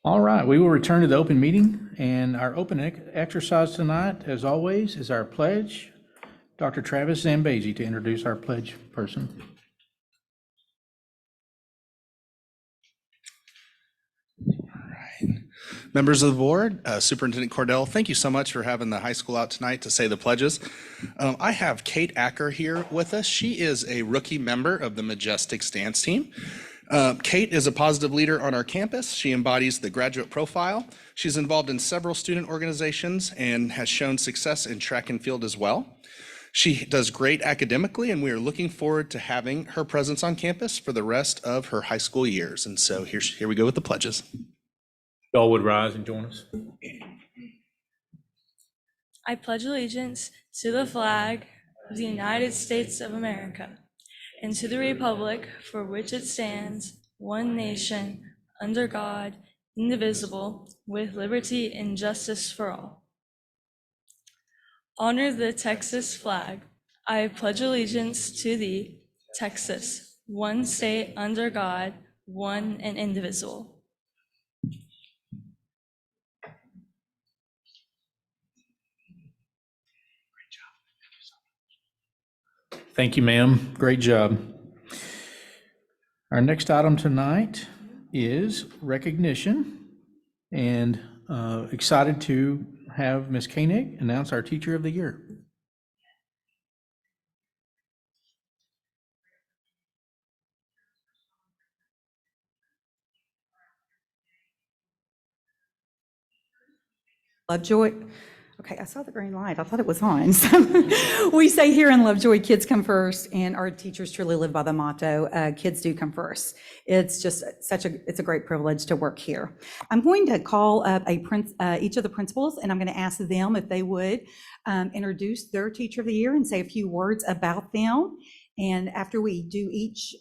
All right, we will return to the open meeting, and our open exercise tonight, as always, is our pledge. Dr. Travis Zambezi to introduce our pledge person. Members of the board, Superintendent Cordell, thank you so much for having the high school out tonight to say the pledges. I have Kate Acker here with us. She is a rookie member of the Majestics dance team. Kate is a positive leader on our campus. She embodies the graduate profile. She's involved in several student organizations and has shown success in track and field as well. She does great academically, and we are looking forward to having her presence on campus for the rest of her high school years. And so here we go with the pledges. Y'all would rise and join us. I pledge allegiance to the flag of the United States of America and to the republic for which it stands, one nation, under God, indivisible, with liberty and justice for all. Honor the Texas flag. I pledge allegiance to thee, Texas, one state under God, one and indivisible. Thank you, ma'am. Great job. Our next item tonight is recognition, and excited to have Ms. Koenig announce our Teacher of the Year. Lovejoy. Okay, I saw the green light. I thought it was on. So we say here in Lovejoy, kids come first, and our teachers truly live by the motto, kids do come first. It's just it's a great privilege to work here. I'm going to call up each of the principals, and I'm going to ask them if they would introduce their Teacher of the Year and say a few words about them. And after we do each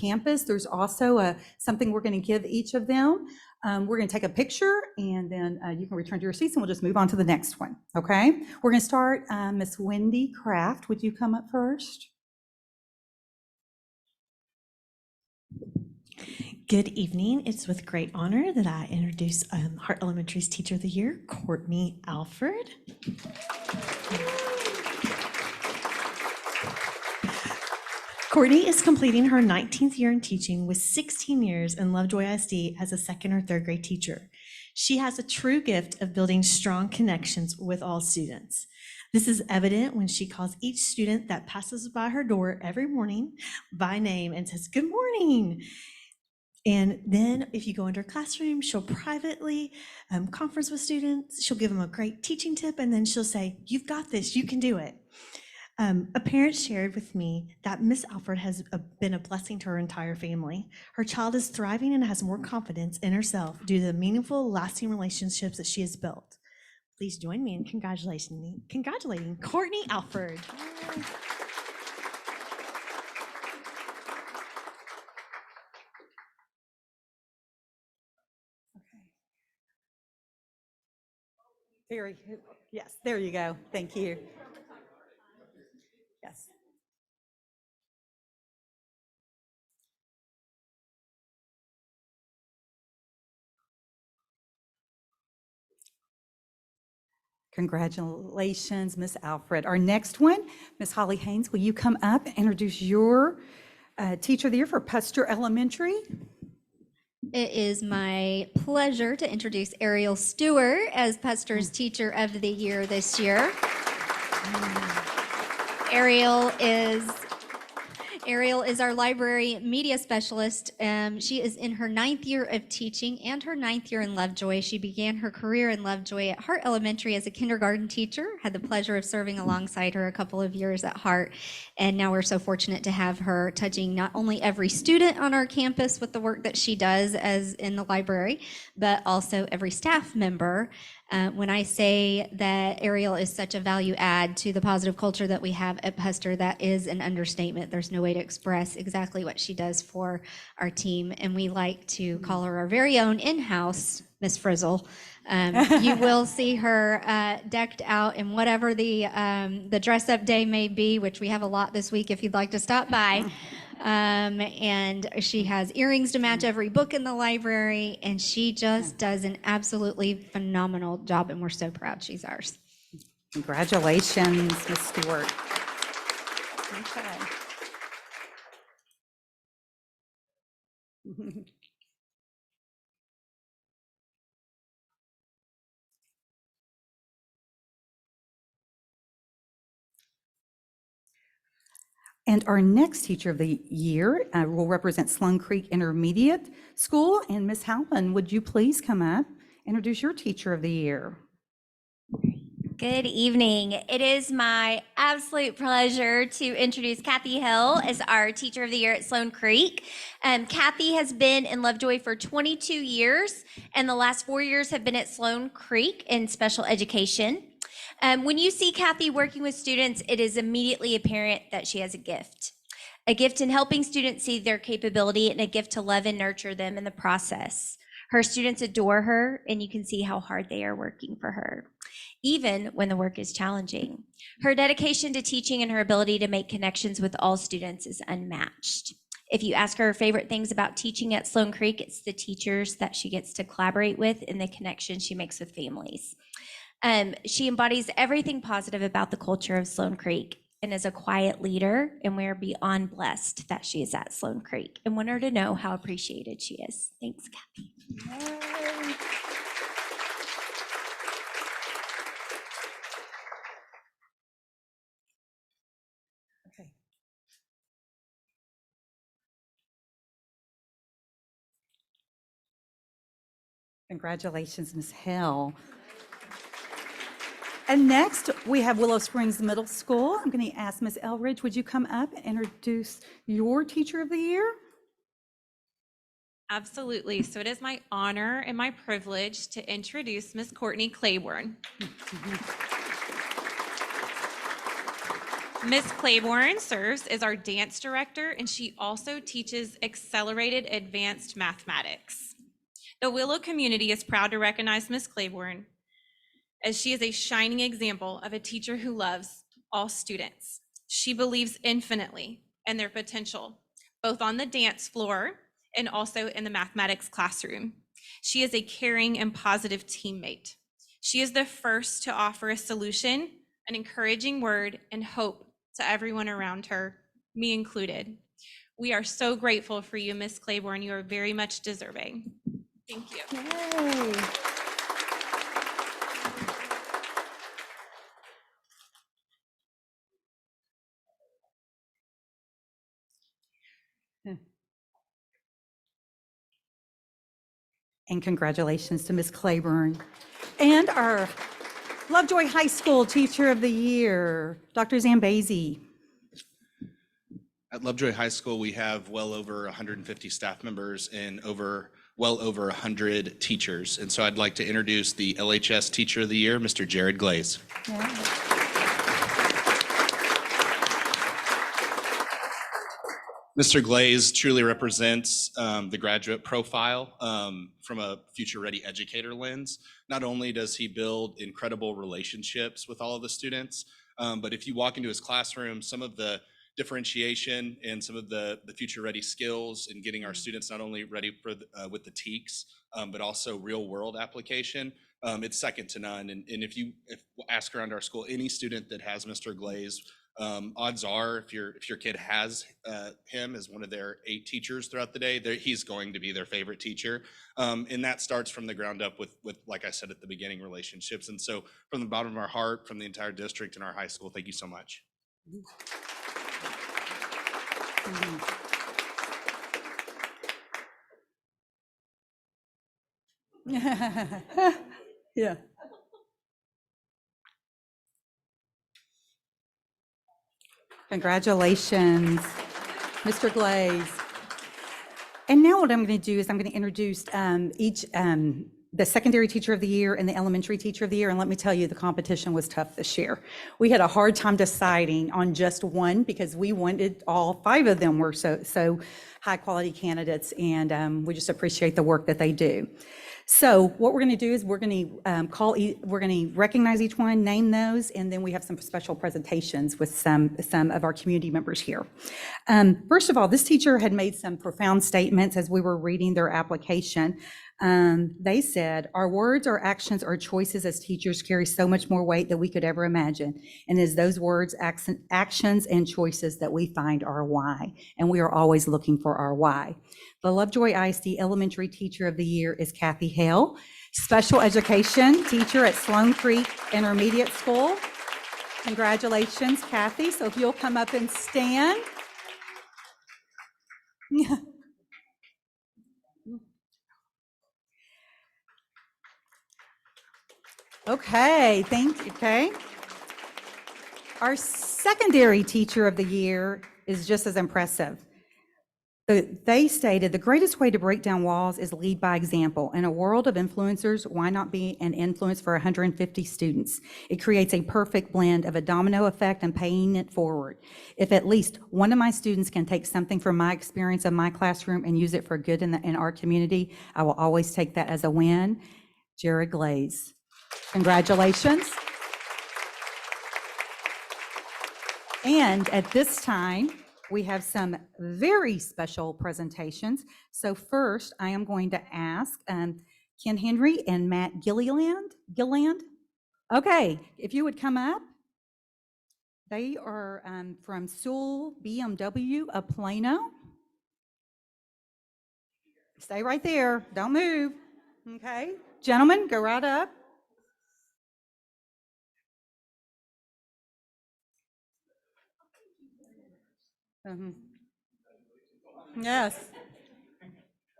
campus, there's also something we're going to give each of them. We're going to take a picture, and then you can return to your seats, and we'll just move on to the next one. Okay, we're going to start. Miss Wendy Kraft, would you come up first? Good evening. It's with great honor that I introduce Hart Elementary's Teacher of the Year, Courtney Alford. Courtney is completing her 19th year in teaching with 16 years in Lovejoy ISD as a second or third grade teacher. She has a true gift of building strong connections with all students. This is evident when she calls each student that passes by her door every morning by name and says, "Good morning." And then if you go into her classroom, she'll privately conference with students. She'll give them a great teaching tip, and then she'll say, "You've got this, you can do it." A parent shared with me that Miss Alford has been a blessing to her entire family. Her child is thriving and has more confidence in herself due to the meaningful, lasting relationships that she has built. Please join me in congratulating Courtney Alford. Very good. Yes, there you go. Thank you. Yes. Congratulations, Miss Alfred. Our next one, Miss Holly Haynes, will you come up and introduce your Teacher of the Year for Puster Elementary? It is my pleasure to introduce Ariel Stewart as Puster's Teacher of the Year this year. Ariel is our library media specialist. She is in her 9th year of teaching and her 9th year in Lovejoy. She began her career in Lovejoy at Hart Elementary as a kindergarten teacher, had the pleasure of serving alongside her a couple of years at Hart. And now we're so fortunate to have her touching not only every student on our campus with the work that she does as in the library, but also every staff member. When I say that Ariel is such a value add to the positive culture that we have at Puster, that is an understatement. There's no way to express exactly what she does for our team. And we like to call her our very own in-house Miss Frizzle. You will see her decked out in whatever the dress-up day may be, which we have a lot this week if you'd like to stop by. And she has earrings to match every book in the library, and she just does an absolutely phenomenal job, and we're so proud she's ours. Congratulations, Ms. Stewart. Okay. And our next Teacher of the Year will represent Sloan Creek Intermediate School. And Ms. Howland, would you please come up, introduce your Teacher of the Year? Good evening. It is my absolute pleasure to introduce Kathy Hill as our Teacher of the Year at Sloan Creek. Kathy has been in Lovejoy for 22 years, and the last 4 years have been at Sloan Creek in special education. When you see Kathy working with students, it is immediately apparent that she has a gift in helping students see their capability, and a gift to love and nurture them in the process. Her students adore her, and you can see how hard they are working for her, even when the work is challenging. Her dedication to teaching and her ability to make connections with all students is unmatched. If you ask her favorite things about teaching at Sloan Creek, it's the teachers that she gets to collaborate with and the connections she makes with families. She embodies everything positive about the culture of Sloan Creek and is a quiet leader, and we are beyond blessed that she is at Sloan Creek and want her to know how appreciated she is. Thanks, Kathy. Okay. Congratulations, Ms. Hill. And next, we have Willow Springs Middle School. I'm going to ask Ms. Elridge, would you come up and introduce your Teacher of the Year? Absolutely. So it is my honor and my privilege to introduce Miss Courtney Claiborne. Miss Claiborne serves as our dance director, and she also teaches accelerated advanced mathematics. The Willow community is proud to recognize Miss Claiborne, as she is a shining example of a teacher who loves all students. She believes infinitely in their potential, both on the dance floor and also in the mathematics classroom. She is a caring and positive teammate. She is the first to offer a solution, an encouraging word, and hope to everyone around her, me included. We are so grateful for you, Miss Claiborne. You are very much deserving. Thank you. Yay. And congratulations to Ms. Claiborne. And our Lovejoy High School Teacher of the Year, Dr. Zambezi. At Lovejoy High School, we have well over 150 staff members and well over 100 teachers. And so I'd like to introduce the LHS Teacher of the Year, Mr. Jared Glaze. Yeah. Mr. Glaze truly represents the graduate profile from a future-ready educator lens. Not only does he build incredible relationships with all of the students, but if you walk into his classroom, some of the differentiation and some of the future-ready skills in getting our students not only ready for with the TEKS, but also real-world application, it's second to none. And if you ask around our school, any student that has Mr. Glaze, odds are if your kid has him as one of their 8 teachers throughout the day, he's going to be their favorite teacher. And that starts from the ground up with, like I said at the beginning, relationships. And so from the bottom of our heart, from the entire district and our high school, thank you so much. Yeah. Congratulations, Mr. Glaze. And now what I'm going to do is I'm going to introduce each the secondary teacher of the year and the elementary teacher of the year. And let me tell you, the competition was tough this year. We had a hard time deciding on just one because we wanted all 5 of them were so high quality candidates, and we just appreciate the work that they do. So what we're going to do is we're going to recognize each one, name those, and then we have some special presentations with some of our community members here. First of all, this teacher had made some profound statements as we were reading their application. They said, "Our words, our actions, our choices as teachers carry so much more weight than we could ever imagine. And it's those words, actions, and choices that we find our why. And we are always looking for our why." The Lovejoy ISD Elementary Teacher of the Year is Kathy Hale, Special Education Teacher at Sloan Creek Intermediate School. Congratulations, Kathy. So if you'll come up and stand. Okay, thank you. Okay. Our secondary teacher of the year is just as impressive. They stated, "The greatest way to break down walls is lead by example. In a world of influencers, why not be an influence for 150 students? It creates a perfect blend of a domino effect and paying it forward. If at least one of my students can take something from my experience of my classroom and use it for good in our community, I will always take that as a win." Jared Glaze. Congratulations. And at this time, we have some very special presentations. So first, I am going to ask Ken Henry and Matt Gilliland. Okay, if you would come up. They are from Sewell BMW of Plano. Stay right there, don't move. Okay, gentlemen, go right up. Yes.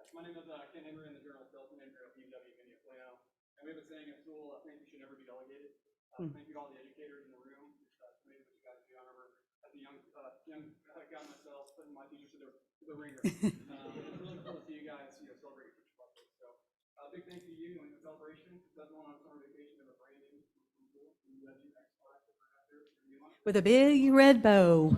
My name is Ken Henry, and the Journal Sales Manager at BMW Mini of Plano. And we have a saying at school, I think you should never be delegated. Thank you to all the educators in the room. It's amazing what you guys do. I remember as a young guy myself, putting my teachers to the ringer. It's really cool to see you guys celebrate your teacher birthday. So a big thank you to you and the celebration. Everyone on summer vacation have a brand new school. With a big red bow.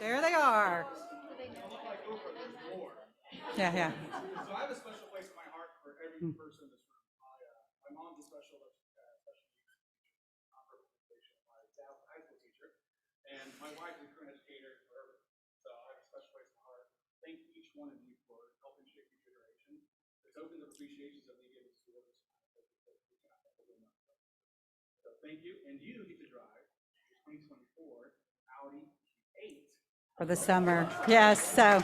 There they are. Yeah. So I have a special place in my heart for every person in this room. My mom's a special needs teacher, my dad's a high school teacher, and my wife's a current educator forever. So I have a special place in my heart. Thank each one of you for helping shape your generation. The tokens of appreciation that we give to schools. So thank you, and you get to drive the 2024 Audi Q8. For the summer. Yes, so.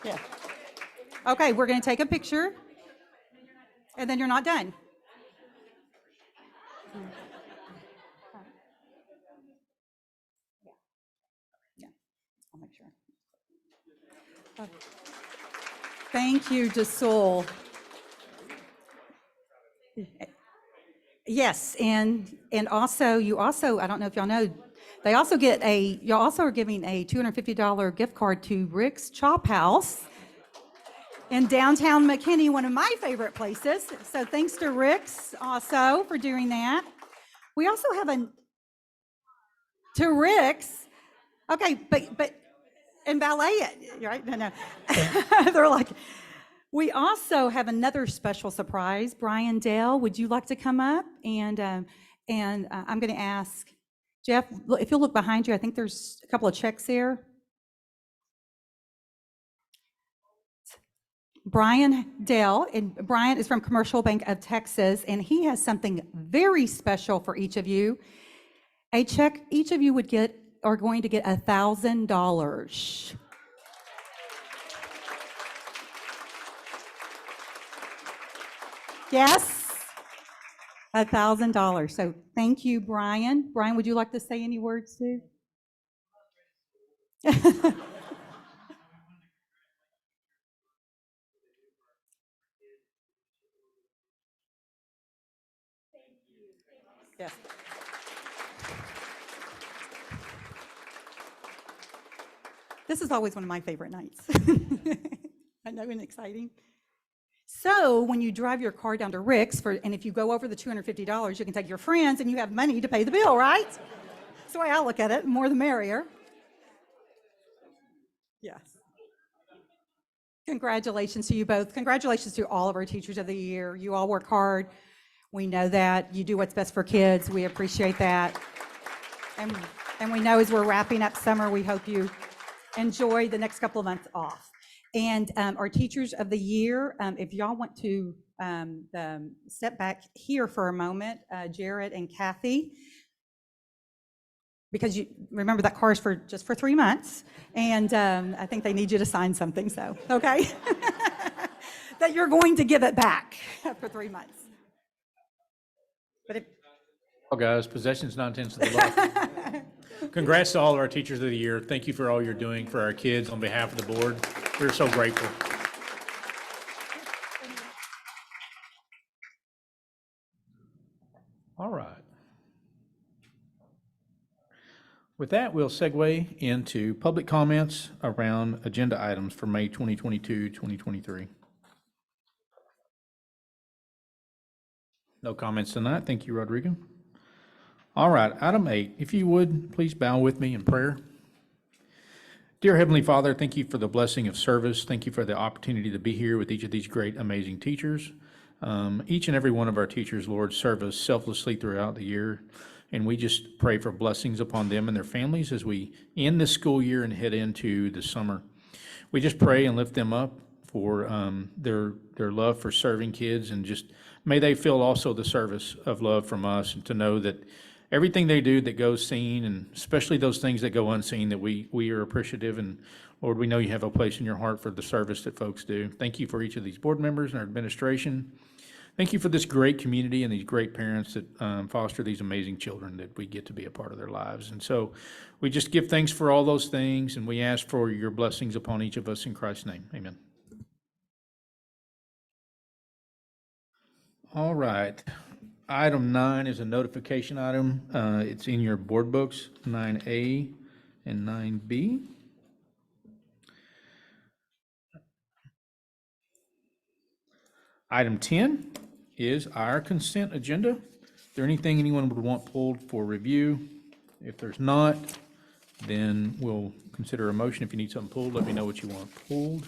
Yeah. Okay, we're going to take a picture, and then you're not done. Yeah, I'll make sure. Thank you, DeSoul. Yes, and also, I don't know if y'all know, you also are giving a $250 gift card to Rick's Chop House in downtown McKinney, one of my favorite places. So thanks to Rick's also for doing that. We also have to Rick's. Okay, but and valet it, right? No. They're like, we also have another special surprise. Brian Dale, would you like to come up? And I'm going to ask Jeff, if you'll look behind you, I think there's a couple of checks there. Brian Dale, and Brian is from Commercial Bank of Texas, and he has something very special for each of you. A check each of you are going to get $1,000. Yes, $1,000. So thank you, Brian. Brian, would you like to say any words too? Yes. This is always one of my favorite nights. I know, and exciting. So when you drive your car down to Rick's, and if you go over the $250, you can take your friends and you have money to pay the bill, right? That's the way I look at it, more the merrier. Yes. Congratulations to you both. Congratulations to all of our Teachers of the Year. You all work hard. We know that. You do what's best for kids. We appreciate that. And we know as we're wrapping up summer, we hope you enjoy the next couple of months off. And our Teachers of the Year, if y'all want to step back here for a moment, Jared and Kathy, because you remember that car is just for 3 months, and I think they need you to sign something, so, okay? That you're going to give it back for 3 months. But if, Oh, guys, possession's 9/10 of the law. Congrats to all of our Teachers of the Year. Thank you for all you're doing for our kids on behalf of the board. We're so grateful. All right. With that, we'll segue into public comments around agenda items for May 2022, 2023. No comments tonight. Thank you, Rodrigo. All right, item 8, if you would, please bow with me in prayer. Dear Heavenly Father, thank you for the blessing of service. Thank you for the opportunity to be here with each of these great, amazing teachers. Each and every one of our teachers, Lord, serve us selflessly throughout the year. And we just pray for blessings upon them and their families as we end this school year and head into the summer. We just pray and lift them up for their love for serving kids, and just may they feel also the service of love from us, and to know that everything they do that goes seen, and especially those things that go unseen, that we are appreciative. And Lord, we know you have a place in your heart for the service that folks do. Thank you for each of these board members and our administration. Thank you for this great community and these great parents that foster these amazing children that we get to be a part of their lives. And so we just give thanks for all those things, and we ask for your blessings upon each of us in Christ's name. Amen. All right. Item 9 is a notification item. It's in your board books, 9A and 9B. Item 10 is our consent agenda. Is there anything anyone would want pulled for review? If there's not, then we'll consider a motion. If you need something pulled, let me know what you want pulled.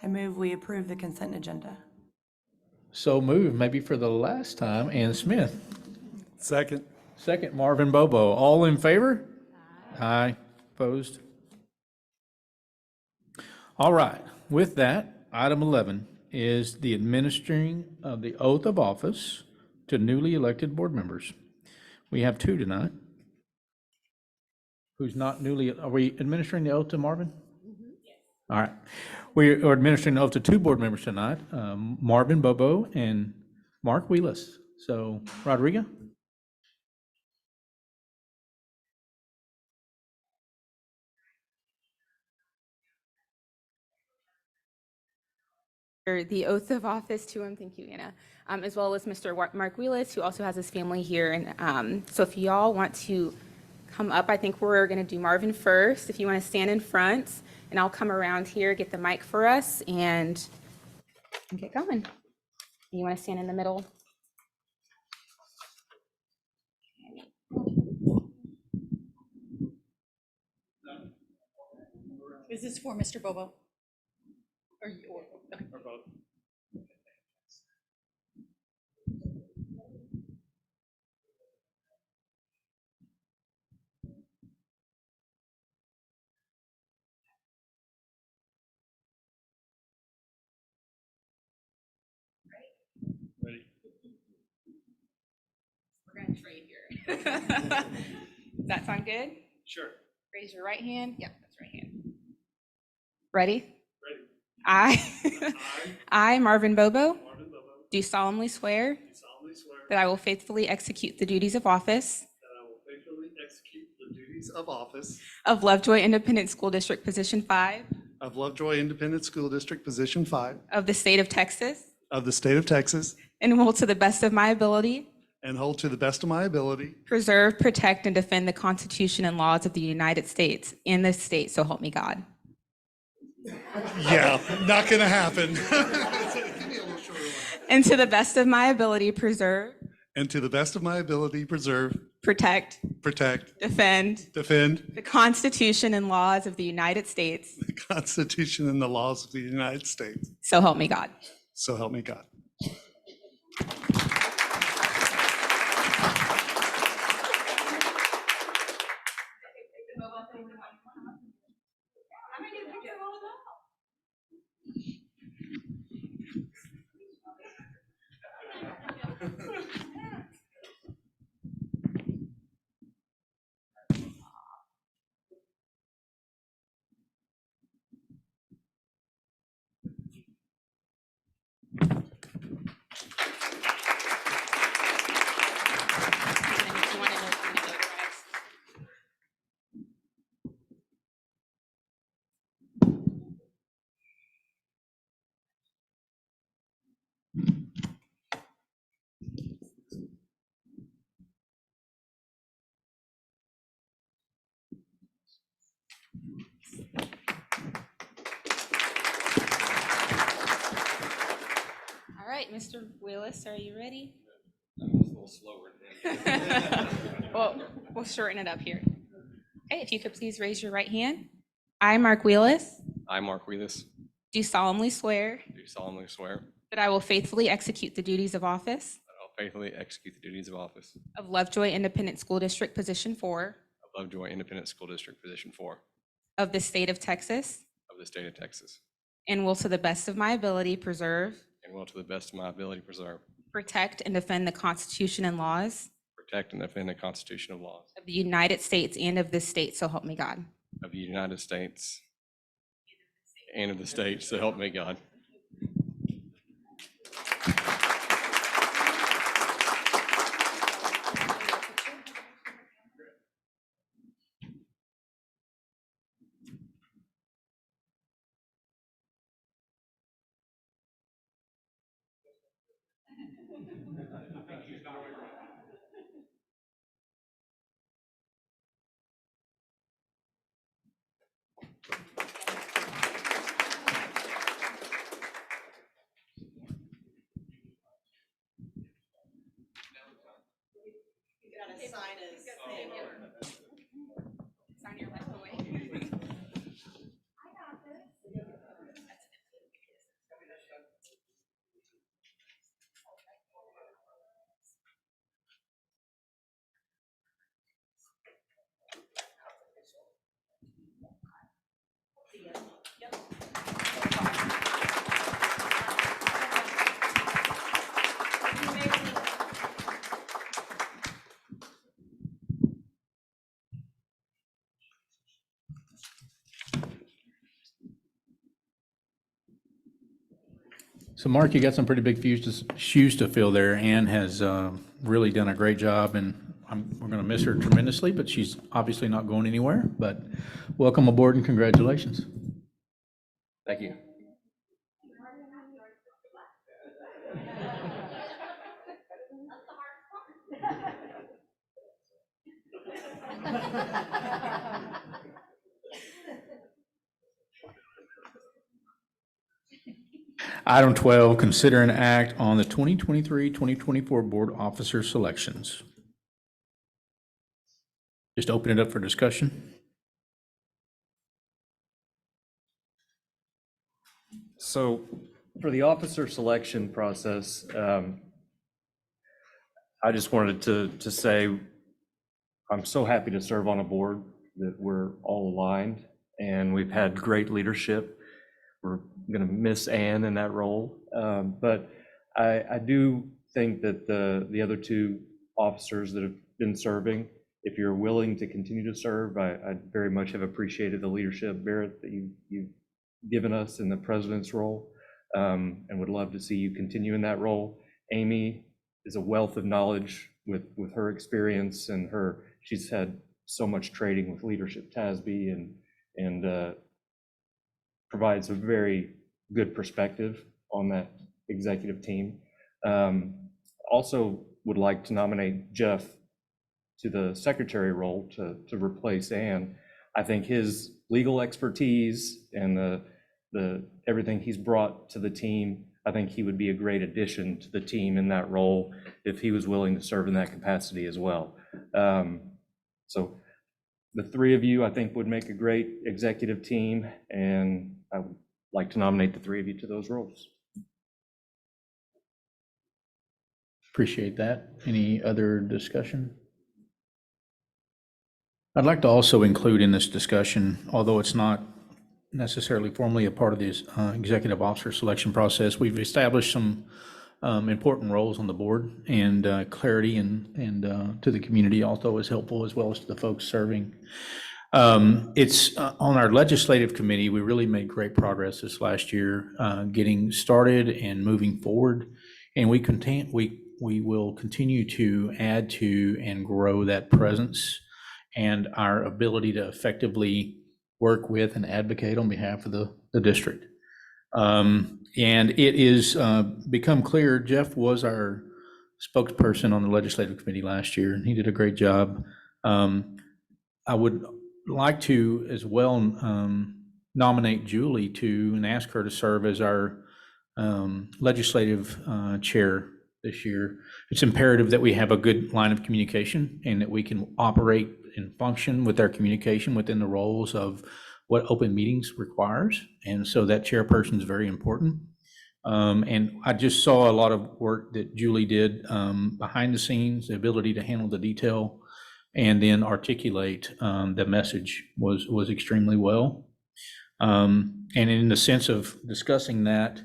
I move we approve the consent agenda. So moved, maybe for the last time. Ann Smith. Second. Second, Marvin Bobo. All in favor? Aye. Opposed? All right. With that, item 11 is the administering of the oath of office to newly elected board members. We have 2 tonight. Who's not newly, are we administering the oath to Marvin? Yes. All right. We are administering the oath to 2 board members tonight, Marvin Bobo and Mark Wheelis. So, Rodrigo? The oath of office to him, thank you, Anna, as well as Mr. Mark Wheelis, who also has his family here. And so if y'all want to come up, I think we're going to do Marvin first. If you want to stand in front, and I'll come around here, get the mic for us, and get going. You want to stand in the middle? Is this for Mr. Bobo? Or you? Okay. Or both. Ready? We're going to trade here. Does that sound good? Sure. Raise your right hand. Yep, that's right hand. Ready? Ready. I, Marvin Bobo, Marvin Bobo, do solemnly swear do solemnly swear that I will faithfully execute the duties of office that I will faithfully execute the duties of office of Lovejoy Independent School District Position 5 of Lovejoy Independent School District Position 5 of the state of Texas, of the state of Texas, and will to the best of my ability and hold to the best of my ability preserve, protect, and defend the Constitution and laws of the United States and this state, so help me God. Yeah, not gonna happen. And to the best of my ability, preserve, And to the best of my ability, preserve, protect, protect, defend defend the Constitution and laws of the United States, the Constitution and the laws of the United States. so help me God. So help me God. All right, Mr. Willis, are you ready? I'm a little slower than Well, we'll shorten it up here. Okay, if you could please raise your right hand. I, Mark Wheelis, I, Mark Wheelis, do solemnly swear do solemnly swear that I will faithfully execute the duties of office that I will faithfully execute the duties of office of Lovejoy Independent School District Position 4 of Lovejoy Independent School District Position 4 of the state of Texas, of the state of Texas, and will to the best of my ability preserve, and will to the best of my ability preserve, protect, and defend the Constitution and laws protect, and defend the Constitution of laws of the United States and of this state, so help me God. of the United States and of the state, so help me God. Sign your left away. So Mark, you got some pretty big shoes to fill there. Ann has really done a great job, and we're going to miss her tremendously, but she's obviously not going anywhere. But welcome aboard and congratulations. Thank you. Item 12, consider an act on the 2023-2024 board officer selections. Just open it up for discussion. So for the officer selection process, I just wanted to say I'm so happy to serve on a board that we're all aligned and we've had great leadership. We're going to miss Ann in that role, but I do think that the other two officers that have been serving, if you're willing to continue to serve, I very much have appreciated the leadership, Barrett, that you've given us in the president's role, and would love to see you continue in that role. Amy is a wealth of knowledge with her experience and she's had so much trading with Leadership TASB and provides a very good perspective on that executive team. Also, would like to nominate Jeff to the secretary role to replace Ann. I think his legal expertise and the everything he's brought to the team, I think he would be a great addition to the team in that role if he was willing to serve in that capacity as well. So the three of you, I think, would make a great executive team, and I would like to nominate the three of you to those roles. Appreciate that. Any other discussion? I'd like to also include in this discussion, although it's not necessarily formally a part of this executive officer selection process, we've established some important roles on the board, and clarity and to the community also is helpful, as well as to the folks serving. It's on our legislative committee, we really made great progress this last year, getting started and moving forward. And we will continue to add to and grow that presence and our ability to effectively work with and advocate on behalf of the district. And it is become clear, Jeff was our spokesperson on the legislative committee last year, and he did a great job. I would like to as well nominate Julie and ask her to serve as our legislative chair this year. It's imperative that we have a good line of communication and that we can operate and function with our communication within the roles of what open meetings requires. And so that chairperson is very important. And I just saw a lot of work that Julie did behind the scenes, the ability to handle the detail and then articulate the message was extremely well. And in the sense of discussing that,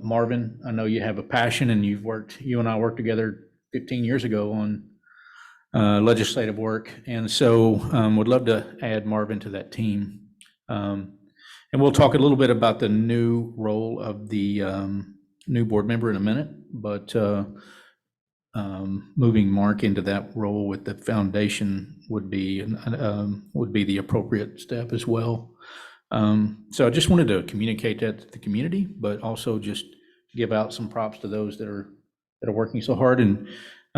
Marvin, I know you have a passion, and you and I worked together 15 years ago on legislative work. And so would love to add Marvin to that team. And we'll talk a little bit about the new role of the new board member in a minute, but moving Mark into that role with the foundation would be the appropriate step as well. So I just wanted to communicate that to the community, but also just give out some props to those that are working so hard. And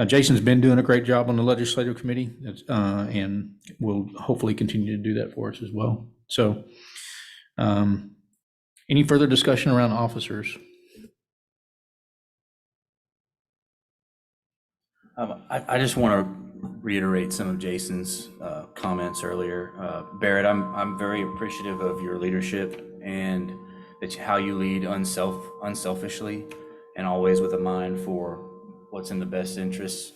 Jason's been doing a great job on the legislative committee, and will hopefully continue to do that for us as well. So any further discussion around officers? I just want to reiterate some of Jason's comments earlier. Barrett, I'm very appreciative of your leadership and how you lead unselfishly and always with a mind for what's in the best interests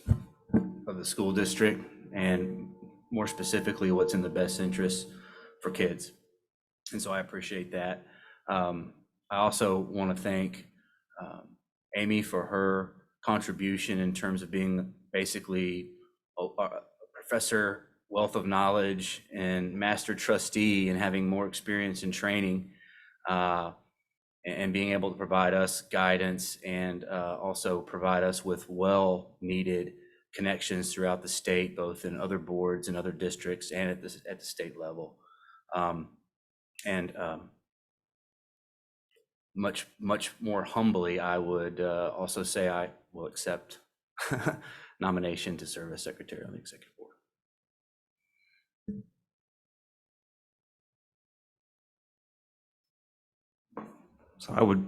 of the school district, and more specifically, what's in the best interests for kids. And so I appreciate that. I also want to thank Amy for her contribution in terms of being basically a professor, wealth of knowledge, and master trustee, and having more experience in training, and being able to provide us guidance and also provide us with well-needed connections throughout the state, both in other boards and other districts and at the state level. Much more humbly, I would also say I will accept nomination to serve as secretary on the executive board. So I would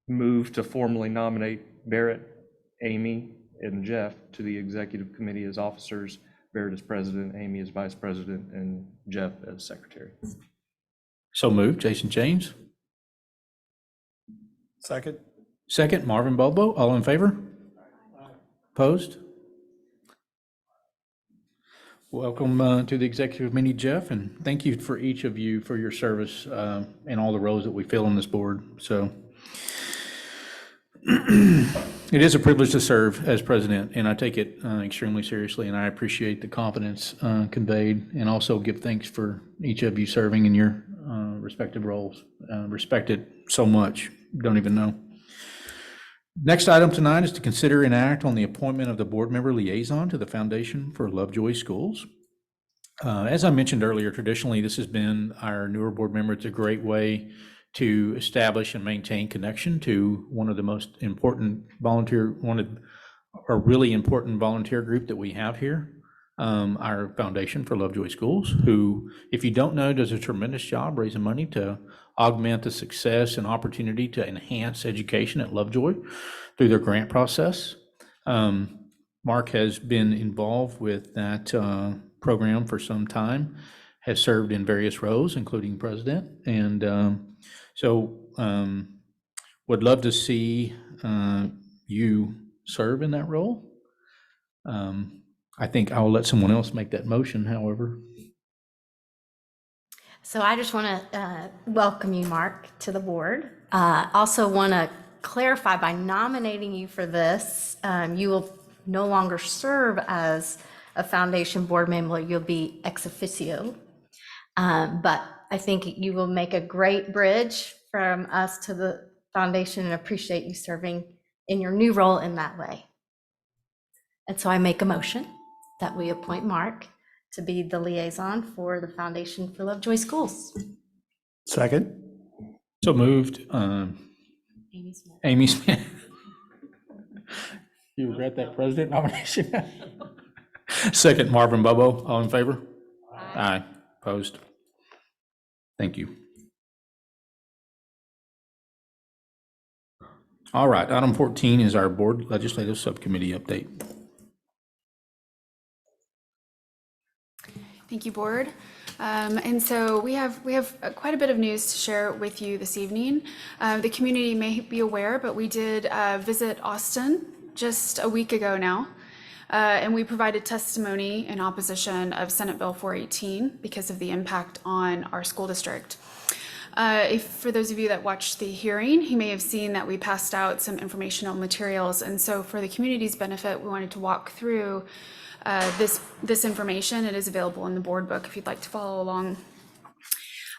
move to formally nominate Barrett, Amy, and Jeff to the executive committee as officers, Barrett as president, Amy as vice president, and Jeff as secretary. So moved. Jason James. Second. Second, Marvin Bobo. All in favor? Opposed? Welcome to the executive committee, Jeff, and thank you for each of you for your service and all the roles that we fill on this board. So it is a privilege to serve as president, and I take it extremely seriously, and I appreciate the confidence conveyed, and also give thanks for each of you serving in your respective roles. Respect it so much, don't even know. Next item tonight is to consider and act on the appointment of the board member liaison to the Foundation for Lovejoy Schools. As I mentioned earlier, traditionally, this has been our newer board member. It's a great way to establish and maintain connection to one of the most important a really important volunteer group that we have here, our Foundation for Lovejoy Schools, who, if you don't know, does a tremendous job raising money to augment the success and opportunity to enhance education at Lovejoy through their grant process. Mark has been involved with that program for some time, has served in various roles, including president, and would love to see you serve in that role. I think I'll let someone else make that motion, however. So I just want to welcome you, Mark, to the board. Also want to clarify, by nominating you for this, you will no longer serve as a foundation board member, you'll be ex officio. But I think you will make a great bridge from us to the foundation, and appreciate you serving in your new role in that way. And so I make a motion that we appoint Mark to be the liaison for the Foundation for Lovejoy Schools. Second. So moved. Amy Smith. Amy Smith. You regret that president nomination? Second, Marvin Bobo. All in favor? Aye. Opposed? Thank you. All right, item 14 is our board legislative subcommittee update. Thank you, board. And so we have quite a bit of news to share with you this evening. The community may be aware, but we did visit Austin just a week ago now. And we provided testimony in opposition of Senate Bill 418 because of the impact on our school district. For those of you that watched the hearing, you may have seen that we passed out some informational materials. And so for the community's benefit, we wanted to walk through this information. It is available in the board book if you'd like to follow along.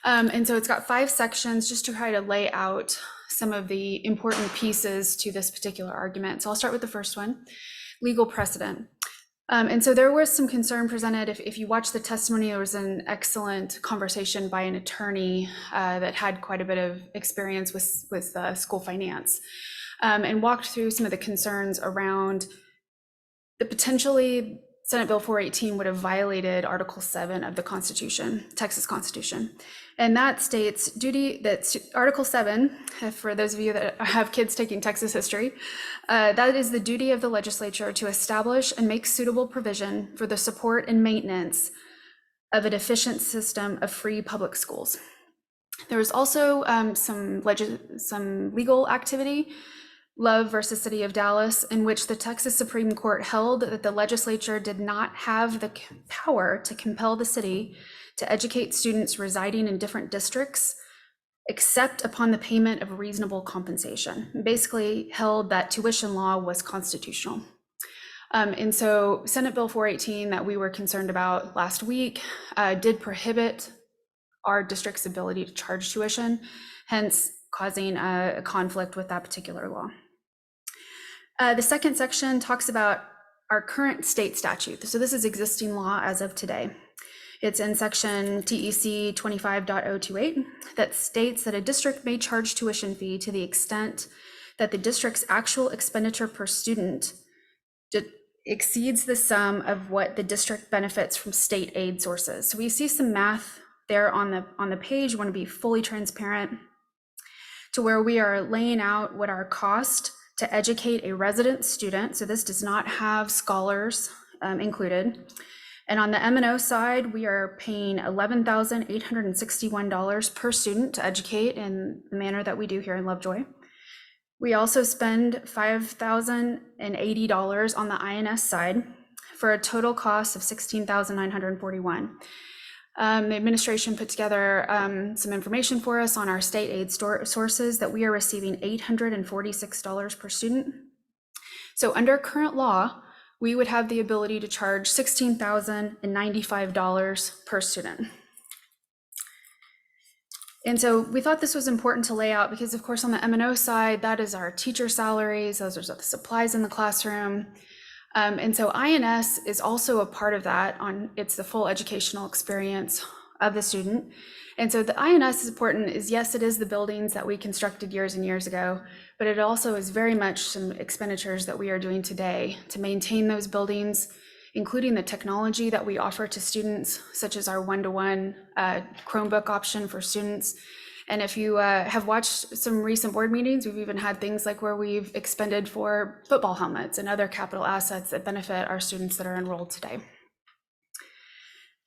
And so it's got 5 sections just to try to lay out some of the important pieces to this particular argument. So I'll start with the first one, legal precedent. And so there was some concern presented. If you watch the testimony, there was an excellent conversation by an attorney that had quite a bit of experience with school finance, and walked through some of the concerns around the potentially Senate Bill 418 would have violated Article 7 of the Constitution, Texas Constitution. And that states Article 7, for those of you that have kids taking Texas history, that is the duty of the legislature to establish and make suitable provision for the support and maintenance of an efficient system of free public schools. There was also some legal activity, Love versus City of Dallas, in which the Texas Supreme Court held that the legislature did not have the power to compel the city to educate students residing in different districts, except upon the payment of reasonable compensation. Basically held that tuition law was constitutional. And so Senate Bill 418 that we were concerned about last week did prohibit our district's ability to charge tuition, hence causing a conflict with that particular law. The second section talks about our current state statute. So this is existing law as of today. It's in section TEC 25.028 that states that a district may charge tuition fee to the extent that the district's actual expenditure per student exceeds the sum of what the district benefits from state aid sources. So we see some math there on the page. We want to be fully transparent to where we are laying out what our cost to educate a resident student. So this does not have scholars included. And on the M&O side, we are paying $11,861 per student to educate in the manner that we do here in Lovejoy. We also spend $5,080 on the INS side for a total cost of $16,941. The administration put together some information for us on our state aid sources that we are receiving $846 per student. So under current law, we would have the ability to charge $16,095 per student. And so we thought this was important to lay out because, of course, on the M&O side, that is our teacher salaries, those are the supplies in the classroom. And so INS is also a part of that. It's the full educational experience of the student. And so the INS is important is, yes, it is the buildings that we constructed years and years ago, but it also is very much some expenditures that we are doing today to maintain those buildings, including the technology that we offer to students, such as our one-to-one Chromebook option for students. And if you have watched some recent board meetings, we've even had things like where we've expended for football helmets and other capital assets that benefit our students that are enrolled today.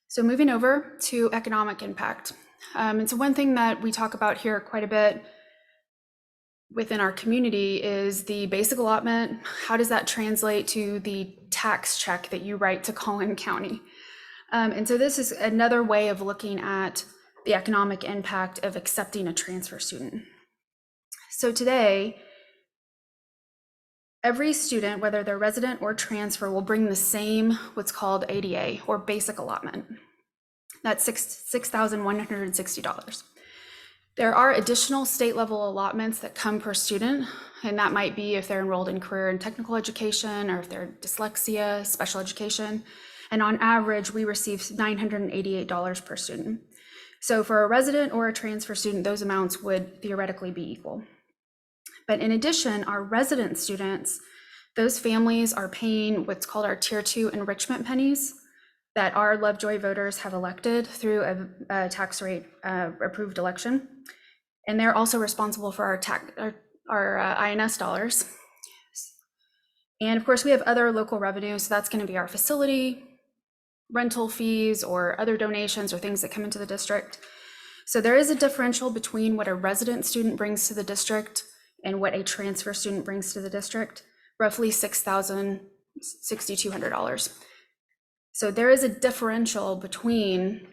So moving over to economic impact. And so one thing that we talk about here quite a bit within our community is the basic allotment. How does that translate to the tax check that you write to Collin County? And so this is another way of looking at the economic impact of accepting a transfer student. So today, every student, whether they're resident or transfer, will bring the same what's called ADA, or basic allotment. That's $6,160. There are additional state level allotments that come per student, and that might be if they're enrolled in career and technical education, or if they're dyslexia, special education. And on average, we receive $988 per student. So for a resident or a transfer student, those amounts would theoretically be equal. But in addition, our resident students, those families are paying what's called our Tier 2 enrichment pennies that our Lovejoy voters have elected through a tax rate approved election. And they're also responsible for our INS dollars. And of course, we have other local revenues. So that's going to be our facility, rental fees, or other donations or things that come into the district. So there is a differential between what a resident student brings to the district and what a transfer student brings to the district, roughly $6,200. So there is a differential between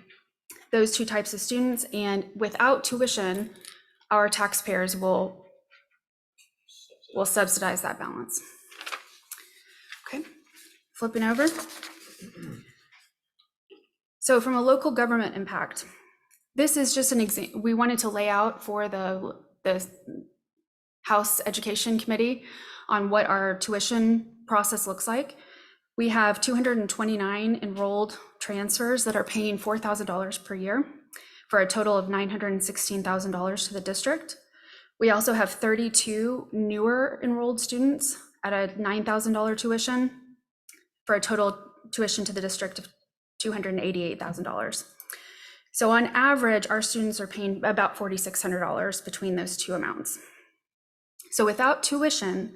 those two types of students, and without tuition, our taxpayers will subsidize that balance. Okay, flipping over. So from a local government impact, this is just an example we wanted to lay out for the House Education Committee on what our tuition process looks like. We have 229 enrolled transfers that are paying $4,000 per year for a total of $916,000 to the district. We also have 32 newer enrolled students at a $9,000 tuition for a total tuition to the district of $288,000. So on average, our students are paying about $4,600 between those two amounts. So without tuition,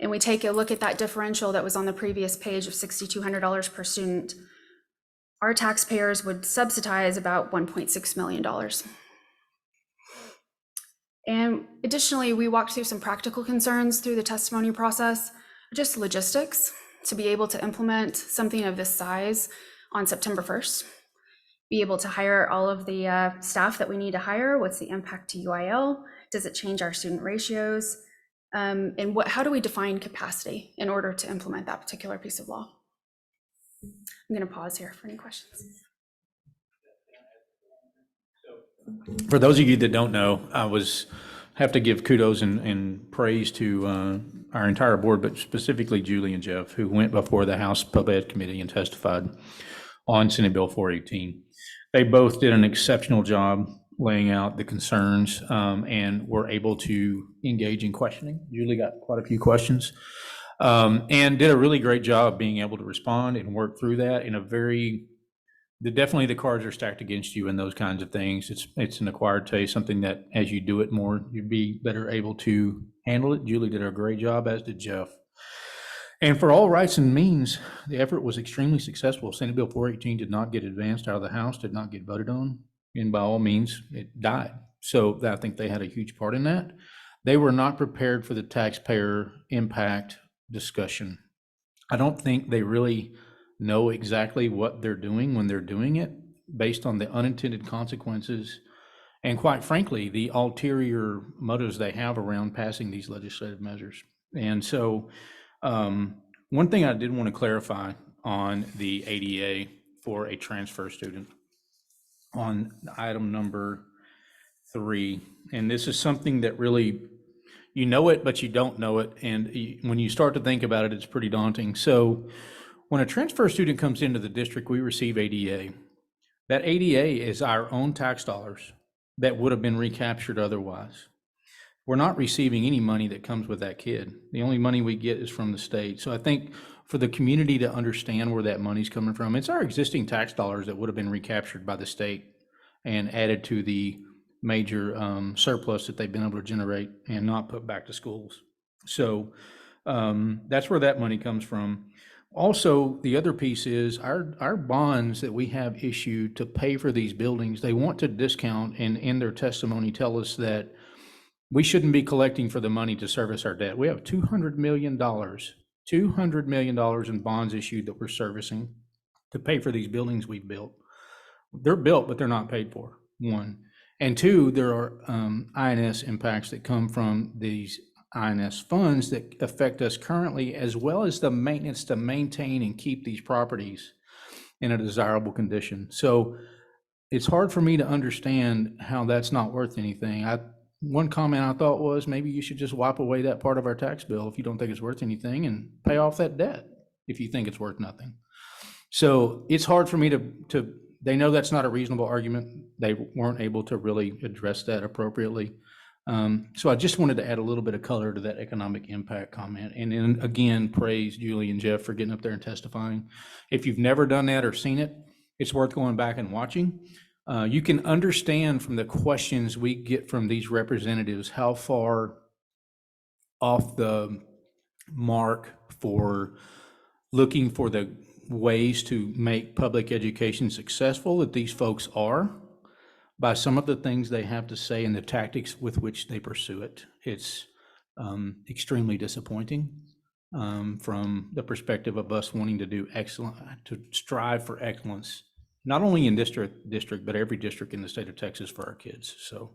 and we take a look at that differential that was on the previous page of $6,200 per student, our taxpayers would subsidize about $1.6 million. And additionally, we walked through some practical concerns through the testimony process, just logistics, to be able to implement something of this size on September 1st, be able to hire all of the staff that we need to hire. What's the impact to UIL? Does it change our student ratios? And how do we define capacity in order to implement that particular piece of law? I'm going to pause here for any questions. For those of you that don't know, have to give kudos and praise to our entire board, but specifically Julie and Jeff, who went before the House Pub Ed Committee and testified on Senate Bill 418. They both did an exceptional job laying out the concerns and were able to engage in questioning. Julie got quite a few questions and did a really great job being able to respond and work through that in a definitely the cards are stacked against you and those kinds of things. It's an acquired taste, something that as you do it more, you'd be better able to handle it. Julie did a great job, as did Jeff. And for all rights and means, the effort was extremely successful. Senate Bill 418 did not get advanced out of the House, did not get voted on, and by all means, it died. So I think they had a huge part in that. They were not prepared for the taxpayer impact discussion. I don't think they really know exactly what they're doing when they're doing it, based on the unintended consequences and, quite frankly, the ulterior motives they have around passing these legislative measures. And so one thing I did want to clarify on the ADA for a transfer student on item number 3, and this is something that really, you know it, but you don't know it. And when you start to think about it, it's pretty daunting. So when a transfer student comes into the district, we receive ADA. That ADA is our own tax dollars that would have been recaptured otherwise. We're not receiving any money that comes with that kid. The only money we get is from the state. So I think for the community to understand where that money's coming from, it's our existing tax dollars that would have been recaptured by the state and added to the major surplus that they've been able to generate and not put back to schools. So that's where that money comes from. Also, the other piece is our bonds that we have issued to pay for these buildings, they want to discount and in their testimony tell us that we shouldn't be collecting for the money to service our debt. We have $200 million in bonds issued that we're servicing to pay for these buildings we've built. They're built, but they're not paid for, one. And two, there are INS impacts that come from these INS funds that affect us currently, as well as the maintenance to maintain and keep these properties in a desirable condition. So it's hard for me to understand how that's not worth anything. One comment I thought was maybe you should just wipe away that part of our tax bill if you don't think it's worth anything and pay off that debt if you think it's worth nothing. So it's hard for me to they know that's not a reasonable argument. They weren't able to really address that appropriately. So I just wanted to add a little bit of color to that economic impact comment. And then again, praise Julie and Jeff for getting up there and testifying. If you've never done that or seen it, it's worth going back and watching. You can understand from the questions we get from these representatives how far off the mark for looking for the ways to make public education successful that these folks are by some of the things they have to say and the tactics with which they pursue it. It's extremely disappointing from the perspective of us wanting to do excellent, to strive for excellence, not only in district, but every district in the state of Texas for our kids. So.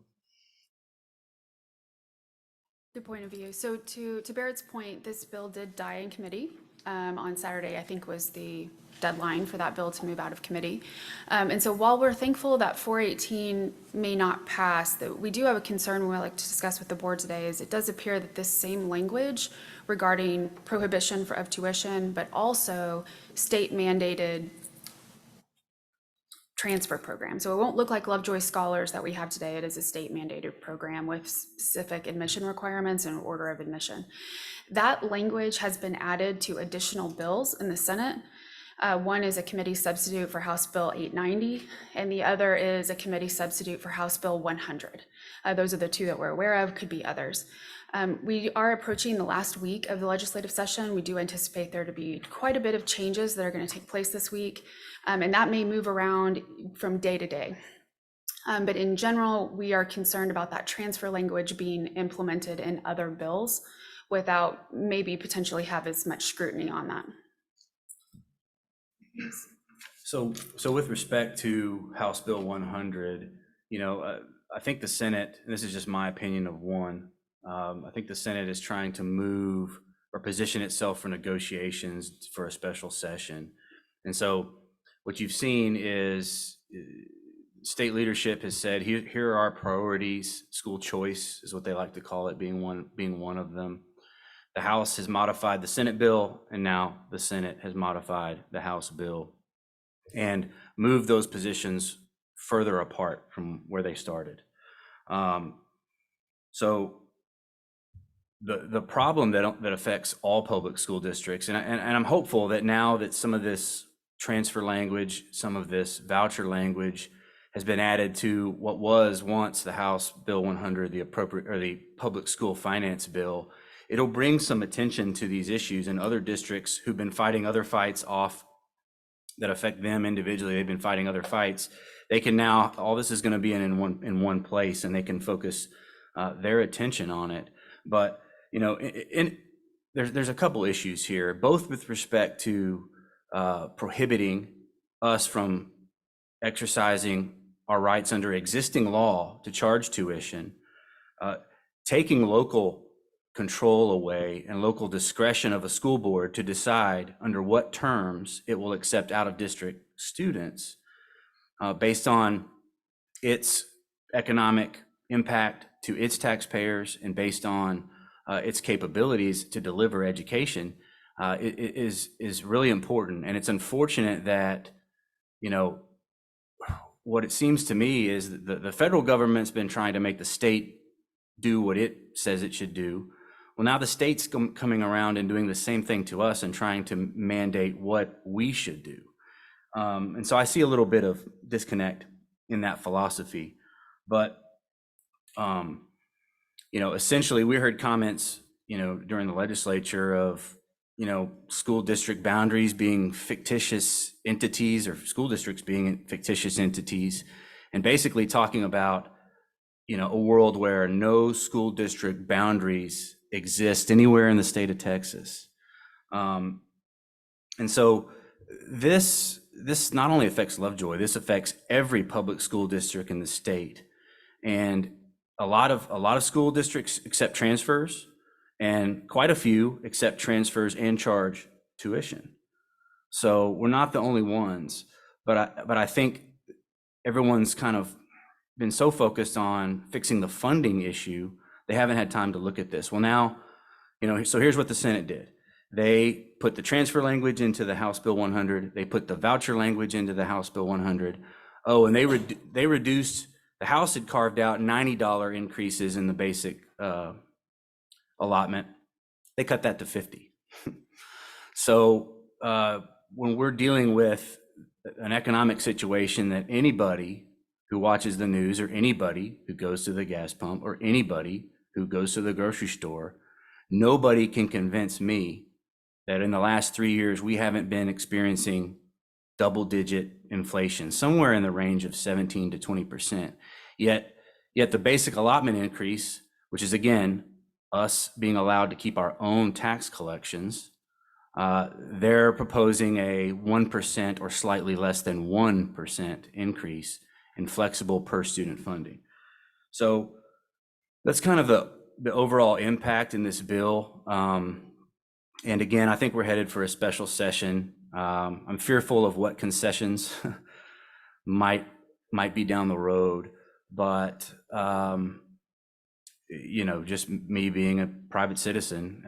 Good point of view. So to Barrett's point, this bill did die in committee on Saturday, I think was the deadline for that bill to move out of committee. And so while we're thankful that 418 may not pass, that we do have a concern we would like to discuss with the board today is it does appear that this same language regarding prohibition of tuition, but also state mandated transfer program. So it won't look like Lovejoy Scholars that we have today. It is a state mandated program with specific admission requirements and order of admission. That language has been added to additional bills in the Senate. One is a committee substitute for House Bill 890, and the other is a committee substitute for House Bill 100. Those are the two that we're aware of, could be others. We are approaching the last week of the legislative session. We do anticipate there to be quite a bit of changes that are going to take place this week, and that may move around from day to day. But in general, we are concerned about that transfer language being implemented in other bills without maybe potentially have as much scrutiny on that. So with respect to House Bill 100, I think the Senate, and this is just my opinion of one, I think the Senate is trying to move or position itself for negotiations for a special session. And so what you've seen is state leadership has said, here are our priorities. School choice is what they like to call it, being one of them. The House has modified the Senate bill, and now the Senate has modified the House bill and moved those positions further apart from where they started. So the problem that affects all public school districts, and I'm hopeful that now that some of this transfer language, some of this voucher language has been added to what was once the House Bill 100, the public school finance bill, it'll bring some attention to these issues, and other districts who've been fighting other fights off that affect them individually. They've been fighting other fights. They can now, all this is going to be in one place, and they can focus their attention on it. But there's a couple issues here, both with respect to prohibiting us from exercising our rights under existing law to charge tuition, taking local control away and local discretion of a school board to decide under what terms it will accept out-of-district students based on its economic impact to its taxpayers and based on its capabilities to deliver education is really important. And it's unfortunate that what it seems to me is that the federal government's been trying to make the state do what it says it should do. Well, now the state's coming around and doing the same thing to us and trying to mandate what we should do. And so I see a little bit of disconnect in that philosophy. But, essentially we heard comments, during the legislature of, school district boundaries being fictitious entities or school districts being fictitious entities, and basically talking about, a world where no school district boundaries exist anywhere in the state of Texas. And so this not only affects Lovejoy, this affects every public school district in the state. And a lot of school districts accept transfers, and quite a few accept transfers and charge tuition. So we're not the only ones, but I think everyone's kind of been so focused on fixing the funding issue, they haven't had time to look at this. Well, now, so here's what the Senate did. They put the transfer language into the House Bill 100. They put the voucher language into the House Bill 100. Oh, and they reduced, the House had carved out $90 increases in the basic allotment. They cut that to $50. So when we're dealing with an economic situation that anybody who watches the news, or anybody who goes to the gas pump, or anybody who goes to the grocery store, nobody can convince me that in the last 3 years we haven't been experiencing double-digit inflation, somewhere in the range of 17 to 20%. Yet the basic allotment increase, which is again us being allowed to keep our own tax collections, they're proposing a 1% or slightly less than 1% increase in flexible per student funding. So that's kind of the overall impact in this bill. And again, I think we're headed for a special session. I'm fearful of what concessions might be down the road, but just me being a private citizen,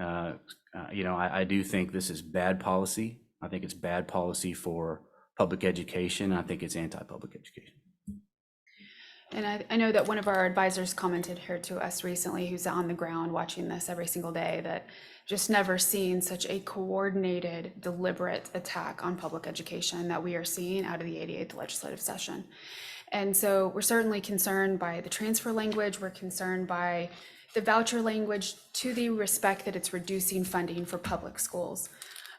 I do think this is bad policy. I think it's bad policy for public education. I think it's anti-public education. And I know that one of our advisors commented here to us recently, who's on the ground watching this every single day, that just never seen such a coordinated, deliberate attack on public education that we are seeing out of the 88th legislative session. And so we're certainly concerned by the transfer language. We're concerned by the voucher language, to the respect that it's reducing funding for public schools.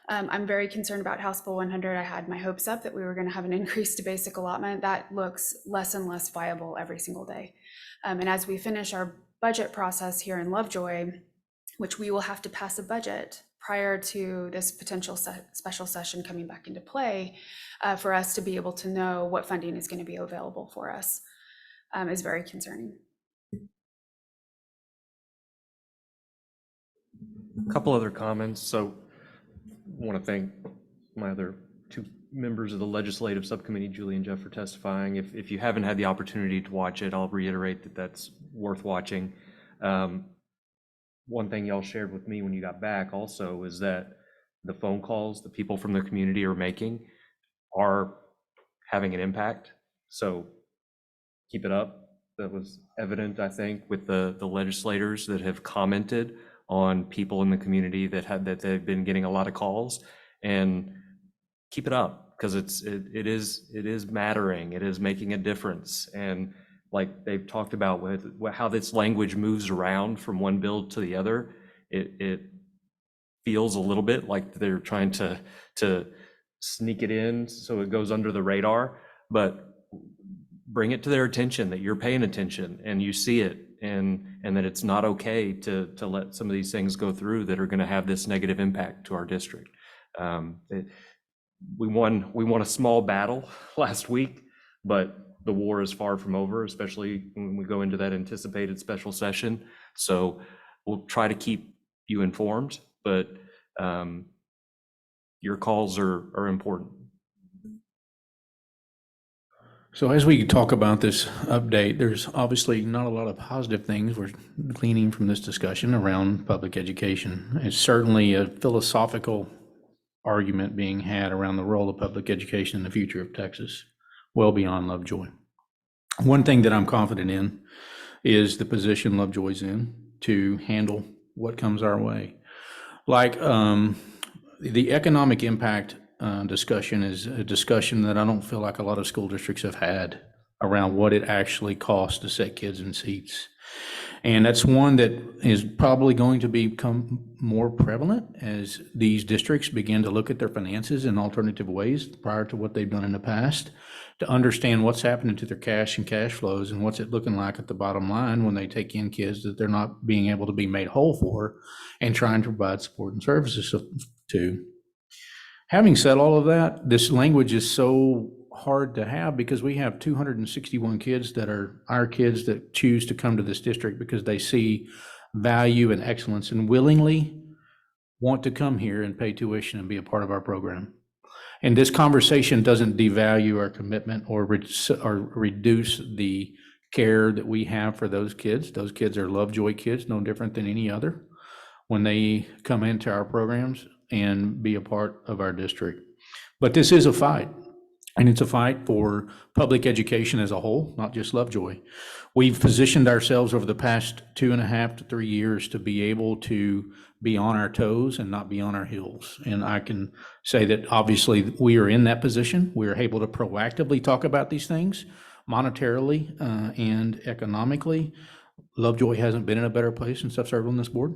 I'm very concerned about House Bill 100. I had my hopes up that we were going to have an increase to basic allotment. That looks less and less viable every single day. And as we finish our budget process here in Lovejoy, which we will have to pass a budget prior to this potential special session coming back into play, for us to be able to know what funding is going to be available for us, is very concerning. A couple other comments. So I want to thank my other two members of the legislative subcommittee, Julie and Jeff, for testifying. If you haven't had the opportunity to watch it, I'll reiterate that that's worth watching. One thing y'all shared with me when you got back also is that the phone calls the people from the community are making are having an impact. So keep it up. That was evident, I think, with the legislators that have commented on people in the community that they've been getting a lot of calls, and keep it up, because it is mattering. It is making a difference. And like they've talked about with how this language moves around from one bill to the other, it feels a little bit like they're trying to sneak it in so it goes under the radar, but bring it to their attention that you're paying attention and you see it, and that it's not okay to let some of these things go through that are going to have this negative impact to our district. We won a small battle last week, but the war is far from over, especially when we go into that anticipated special session. So we'll try to keep you informed, but your calls are important. So as we talk about this update, there's obviously not a lot of positive things we're gleaning from this discussion around public education. It's certainly a philosophical argument being had around the role of public education in the future of Texas, well beyond Lovejoy. One thing that I'm confident in is the position Lovejoy's in to handle what comes our way. Like the economic impact discussion is a discussion that I don't feel like a lot of school districts have had around what it actually costs to set kids in seats. And that's one that is probably going to become more prevalent as these districts begin to look at their finances in alternative ways prior to what they've done in the past, to understand what's happening to their cash and cash flows and what's it looking like at the bottom line when they take in kids that they're not being able to be made whole for and trying to provide support and services to. Having said all of that, this language is so hard to have because we have 261 kids that are our kids that choose to come to this district because they see value and excellence and willingly want to come here and pay tuition and be a part of our program. And this conversation doesn't devalue our commitment or reduce the care that we have for those kids. Those kids are Lovejoy kids, no different than any other, when they come into our programs and be a part of our district. But this is a fight. And it's a fight for public education as a whole, not just Lovejoy. We've positioned ourselves over the past 2.5 to 3 years to be able to be on our toes and not be on our heels. And I can say that obviously we are in that position. We are able to proactively talk about these things monetarily and economically. Lovejoy hasn't been in a better place since I've served on this board.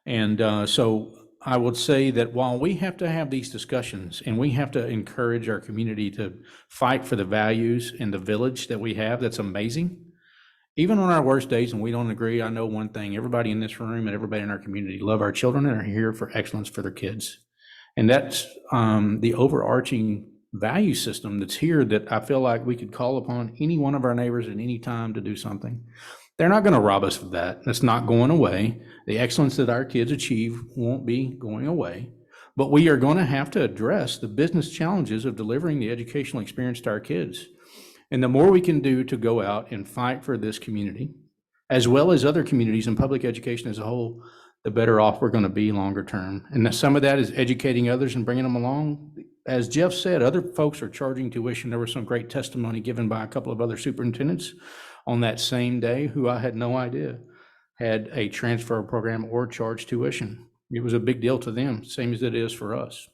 And so I would say that while we have to have these discussions and we have to encourage our community to fight for the values and the village that we have, that's amazing. Even on our worst days, and we don't agree, I know one thing, everybody in this room and everybody in our community love our children and are here for excellence for their kids. And that's the overarching value system that's here that I feel like we could call upon any one of our neighbors at any time to do something. They're not going to rob us of that. That's not going away. The excellence that our kids achieve won't be going away. But we are going to have to address the business challenges of delivering the educational experience to our kids. And the more we can do to go out and fight for this community, as well as other communities and public education as a whole, the better off we're going to be longer term. And some of that is educating others and bringing them along. As Jeff said, other folks are charging tuition. There was some great testimony given by a couple of other superintendents on that same day who I had no idea had a transfer program or charged tuition. It was a big deal to them, same as it is for us,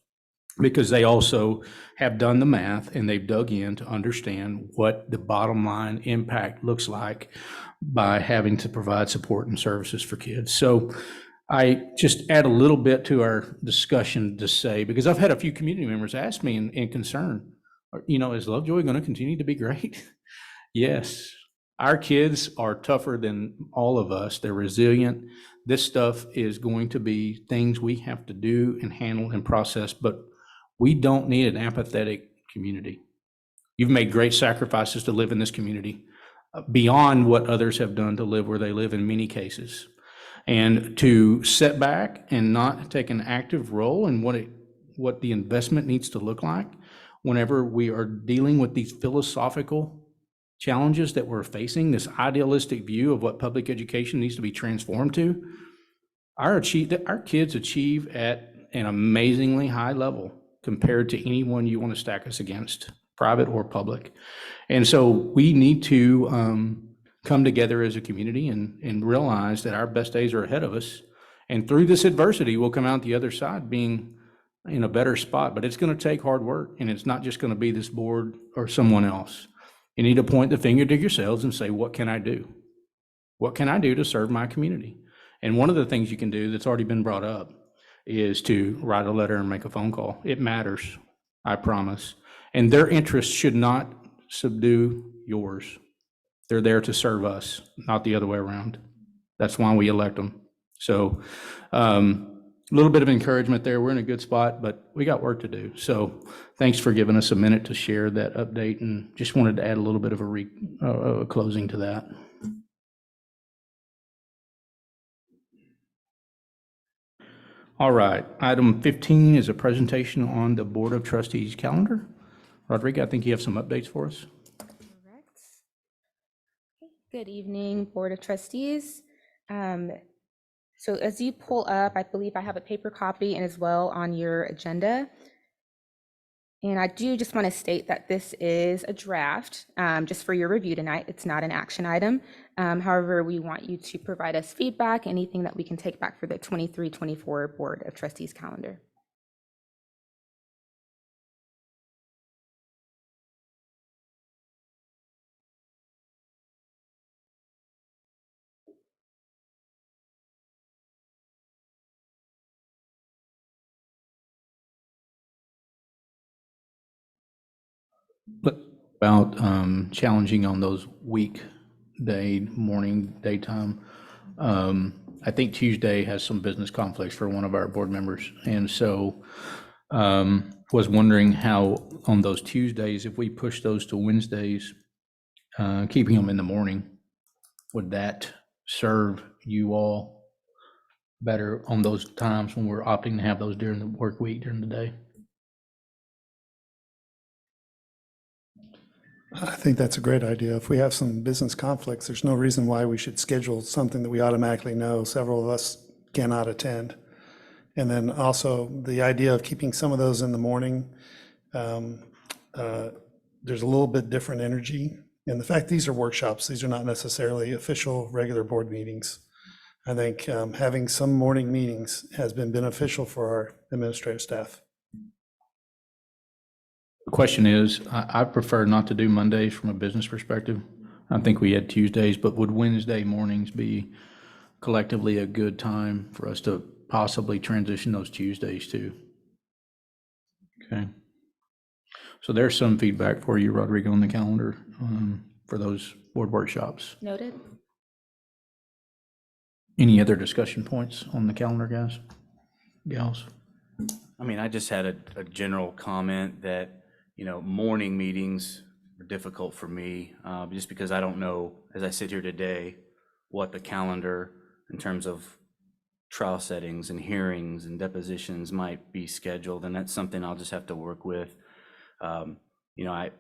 because they also have done the math and they've dug in to understand what the bottom line impact looks like by having to provide support and services for kids. So I just add a little bit to our discussion to say, because I've had a few community members ask me in concern, is Lovejoy going to continue to be great? Yes. Our kids are tougher than all of us. They're resilient. This stuff is going to be things we have to do and handle and process, but we don't need an apathetic community. You've made great sacrifices to live in this community beyond what others have done to live where they live in many cases. And to sit back and not take an active role in what the investment needs to look like whenever we are dealing with these philosophical challenges that we're facing, this idealistic view of what public education needs to be transformed to, our kids achieve at an amazingly high level compared to anyone you want to stack us against, private or public. And so we need to come together as a community and realize that our best days are ahead of us. And through this adversity, we'll come out the other side being in a better spot. But it's going to take hard work, and it's not just going to be this board or someone else. You need to point the finger to yourselves and say, what can I do? What can I do to serve my community? And one of the things you can do that's already been brought up is to write a letter and make a phone call. It matters, I promise. And their interests should not subdue yours. They're there to serve us, not the other way around. That's why we elect them. So a little bit of encouragement there. We're in a good spot, but we got work to do. So thanks for giving us a minute to share that update, and just wanted to add a little bit of a closing to that. All right, item 15 is a presentation on the Board of Trustees calendar. Rodrigo, I think you have some updates for us. Correct. Good evening, Board of Trustees. So as you pull up, I believe I have a paper copy and as well on your agenda. And I do just want to state that this is a draft, just for your review tonight. It's not an action item. However, we want you to provide us feedback, anything that we can take back for the 23-24 Board of Trustees calendar. About challenging on those weekday, morning, daytime. I think Tuesday has some business conflicts for one of our board members. And so was wondering how on those Tuesdays, if we push those to Wednesdays, keeping them in the morning, would that serve you all better on those times when we're opting to have those during the work week, during the day? I think that's a great idea. If we have some business conflicts, there's no reason why we should schedule something that we automatically know several of us cannot attend. And then also the idea of keeping some of those in the morning, there's a little bit different energy. And the fact these are workshops, these are not necessarily official regular board meetings. I think having some morning meetings has been beneficial for our administrative staff. The question is, I prefer not to do Mondays from a business perspective. I think we had Tuesdays, but would Wednesday mornings be collectively a good time for us to possibly transition those Tuesdays to? Okay. So there's some feedback for you, Rodrigo, on the calendar for those board workshops. Noted. Any other discussion points on the calendar, guys, gals? I mean, I just had a general comment that, you know, morning meetings are difficult for me, just because I don't know, as I sit here today, what the calendar in terms of trial settings and hearings and depositions might be scheduled, and that's something I'll just have to work with. You know, I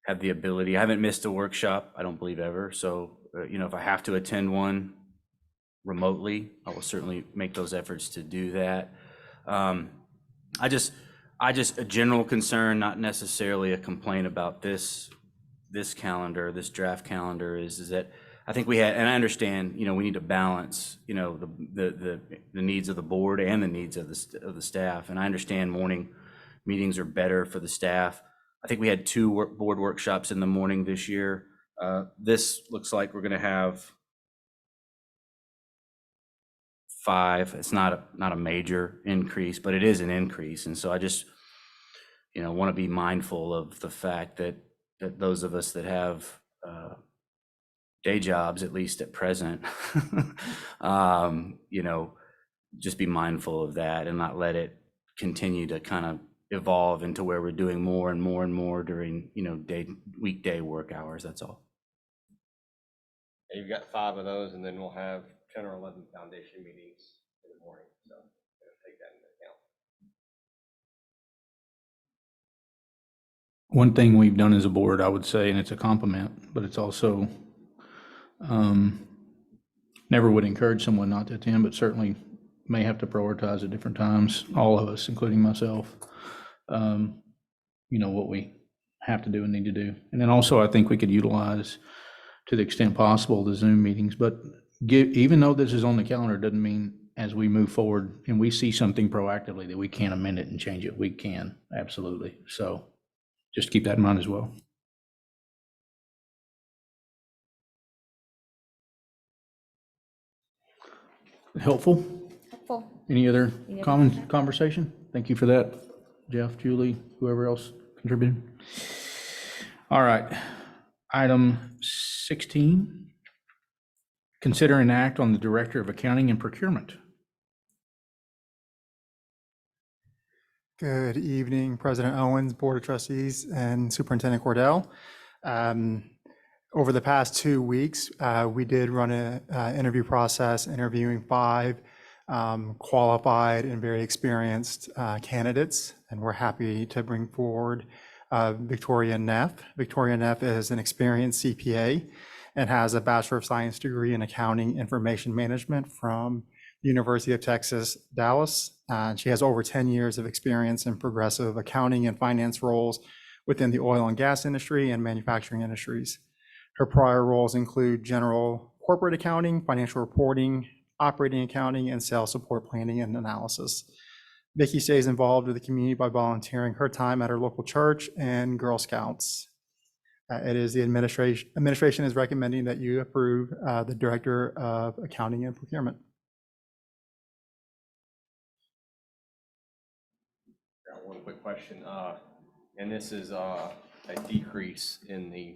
have the ability, I haven't missed a workshop, I don't believe ever, so, you know, if I have to attend one remotely, I will certainly make those efforts to do that. I just a general concern, not necessarily a complaint about this calendar, this draft calendar, is that I think we had, and I understand, you know, we need to balance, you know, the needs of the board and the needs of the staff, and I understand morning meetings are better for the staff. I think we had 2 board workshops in the morning this year. This looks like we're going to have 5. It's not a major increase, but it is an increase. And so I just, you know, want to be mindful of the fact that those of us that have day jobs, at least at present, you know, just be mindful of that and not let it continue to kind of evolve into where we're doing more and more and more during, you know, weekday work hours. That's all. And you've got 5 of those, and then we'll have 10 or 11 foundation meetings in the morning, so take that into account. One thing we've done as a board, I would say, and it's a compliment, but it's also, never would encourage someone not to attend, but certainly may have to prioritize at different times, all of us, including myself, you know, what we have to do and need to do. And then also, I think we could utilize, to the extent possible, the Zoom meetings, but even though this is on the calendar, doesn't mean as we move forward and we see something proactively that we can't amend it and change it. We can, absolutely. So just keep that in mind as well. Helpful? Helpful. Any other conversation? Thank you for that, Jeff, Julie, whoever else contributed. All right, item 16. Consider an act on the Director of Accounting and Procurement. Good evening, President Owens, Board of Trustees, and Superintendent Cordell. Over the past 2 weeks, we did run an interview process, interviewing 5 qualified and very experienced candidates, and we're happy to bring forward Victoria Neff. Victoria Neff is an experienced CPA and has a Bachelor of Science degree in Accounting Information Management from the University of Texas, Dallas. She has over 10 years of experience in progressive accounting and finance roles within the oil and gas industry and manufacturing industries. Her prior roles include general corporate accounting, financial reporting, operating accounting, and sales support planning and analysis. Vicki stays involved with the community by volunteering her time at her local church and Girl Scouts. It is the administration is recommending that you approve the Director of Accounting and Procurement. Got one quick question, and this is a decrease in the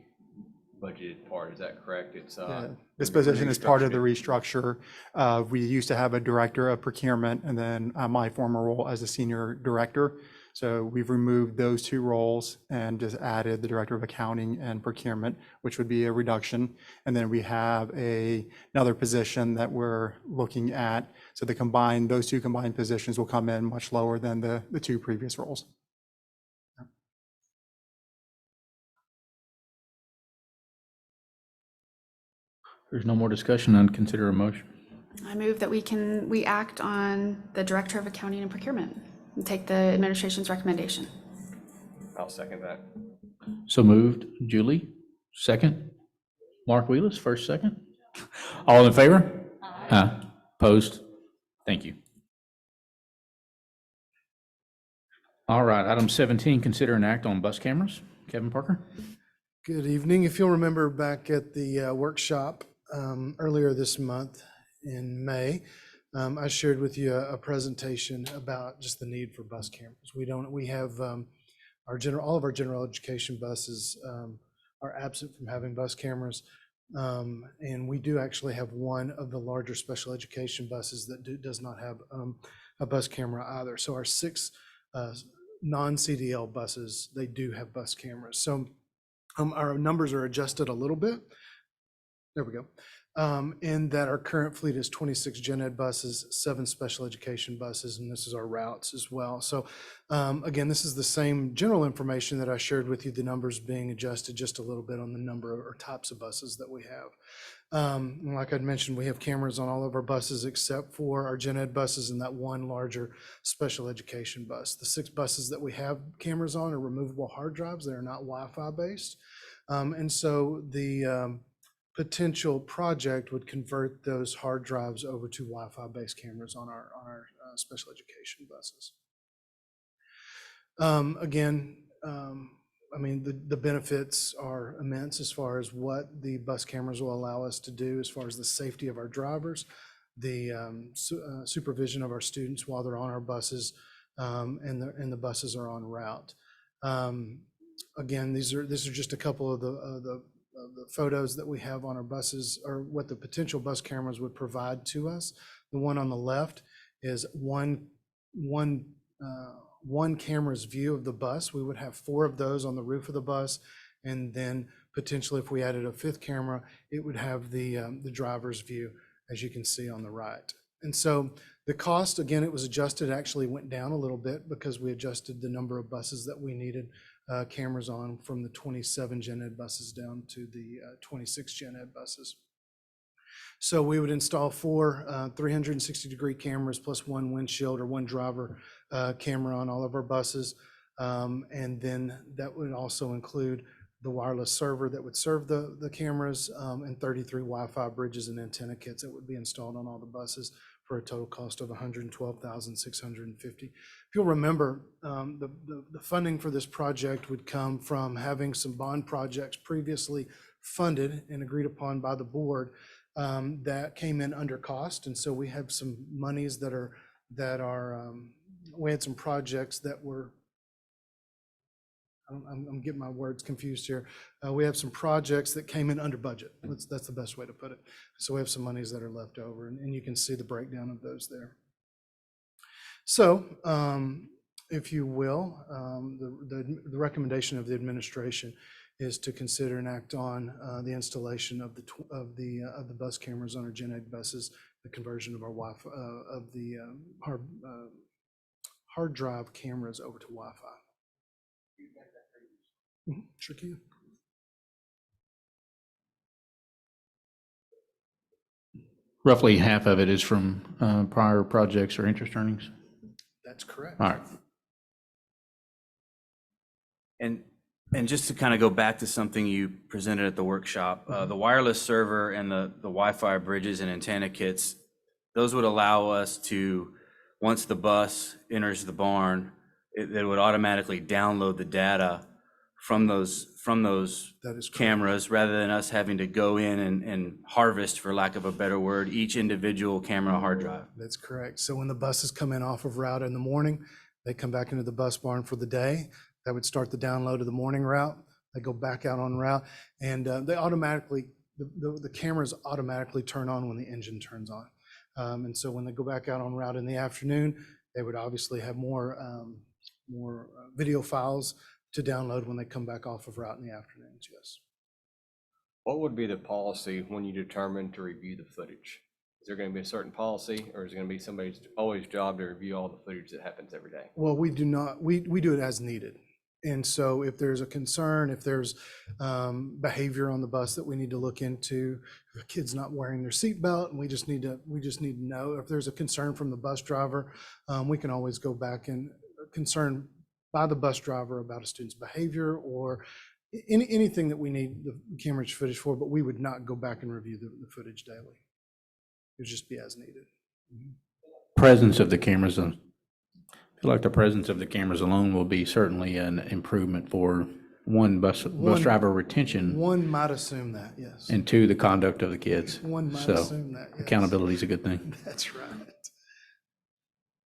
budgeted part, is that correct? It's This position is part of the restructure. We used to have a Director of Procurement and then my former role as a Senior Director. So we've removed those two roles and just added the Director of Accounting and Procurement, which would be a reduction. And then we have another position that we're looking at. So those two combined positions will come in much lower than the two previous roles. There's no more discussion, I'd consider a motion. I move that we act on the Director of Accounting and Procurement and take the administration's recommendation. I'll second that. So moved. Julie, second. Mark Wheelis, first, second. All in favor? Aye. Opposed? Thank you. All right, item 17, consider an act on bus cameras. Kevin Parker. Good evening. If you'll remember back at the workshop earlier this month in May, I shared with you a presentation about just the need for bus cameras. We have all of our general education buses are absent from having bus cameras. And we do actually have one of the larger special education buses that does not have a bus camera either. So our 6 non-CDL buses, they do have bus cameras. So our numbers are adjusted a little bit. There we go. In that our current fleet is 26 gen ed buses, 7 special education buses, and this is our routes as well. So again, this is the same general information that I shared with you, the numbers being adjusted just a little bit on the number or types of buses that we have. Like I'd mentioned, we have cameras on all of our buses except for our gen ed buses and that one larger special education bus. The 6 buses that we have cameras on are removable hard drives. They are not Wi-Fi based. And so the potential project would convert those hard drives over to Wi-Fi based cameras on our special education buses. Again, I mean, the benefits are immense as far as what the bus cameras will allow us to do as far as the safety of our drivers, the supervision of our students while they're on our buses, and the buses are en route. Again, these are just a couple of the photos that we have on our buses, or what the potential bus cameras would provide to us. The one on the left is one camera's view of the bus. We would have 4 of those on the roof of the bus, and then potentially if we added a 5th camera, it would have the driver's view, as you can see on the right. And so the cost, again, it was adjusted, actually went down a little bit because we adjusted the number of buses that we needed cameras on from the 27 gen ed buses down to the 26 gen ed buses. So we would install 4 360-degree cameras plus 1 windshield or 1 driver camera on all of our buses. And then that would also include the wireless server that would serve the cameras, and 33 Wi-Fi bridges and antenna kits that would be installed on all the buses for a total cost of $112,650. If you'll remember, the funding for this project would come from having some bond projects previously funded and agreed upon by the board that came in under cost. And so we have some monies we had some projects that were, I'm getting my words confused here. We have some projects that came in under budget. That's the best way to put it. So we have some monies that are left over, and you can see the breakdown of those there. So if you will, the recommendation of the administration is to consider and act on the installation of the bus cameras on our gen ed buses, the conversion of our Wi-Fi of the hard drive cameras over to Wi-Fi. Sure can. If roughly half of it is from prior projects or interest earnings? That's correct. All right. And just to kind of go back to something you presented at the workshop, the wireless server and the Wi-Fi bridges and antenna kits, those would allow us to, once the bus enters the barn, it would automatically download the data from those That is correct. cameras, rather than us having to go in and harvest, for lack of a better word, each individual camera hard drive. That's correct. So when the buses come in off of route in the morning, they come back into the bus barn for the day. That would start the download of the morning route. They go back out on route, and they automatically, the cameras automatically turn on when the engine turns on. And so when they go back out on route in the afternoon, they would obviously have more video files to download when they come back off of route in the afternoons, yes. What would be the policy when you determine to review the footage? Is there going to be a certain policy, or is it going to be somebody's always job to review all the footage that happens every day? Well, we do not, we do it as needed. And so if there's a concern, if there's behavior on the bus that we need to look into, if a kid's not wearing their seatbelt, and we just need to know if there's a concern from the bus driver, we can always go back and concern by the bus driver about a student's behavior or anything that we need the camera footage for, but we would not go back and review the footage daily. It would just be as needed. Presence of the cameras, I feel like the presence of the cameras alone will be certainly an improvement for one, bus driver retention, One might assume that, yes. and two, the conduct of the kids. One might So assume that, yes. accountability is a good thing. That's right.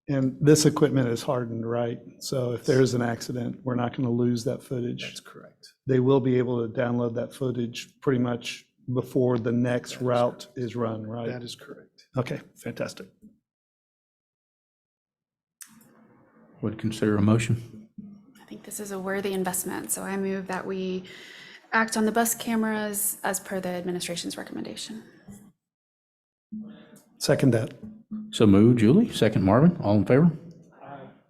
And this equipment is hardened, right? So if there's an accident, we're not going to lose that footage. That's correct. They will be able to download that footage pretty much before the next route is run, right? That is correct. Okay, fantastic. Would consider a motion. I think this is a worthy investment, so I move that we act on the bus cameras as per the administration's recommendation. Second that. So moved, Julie. Second, Marvin. All in favor?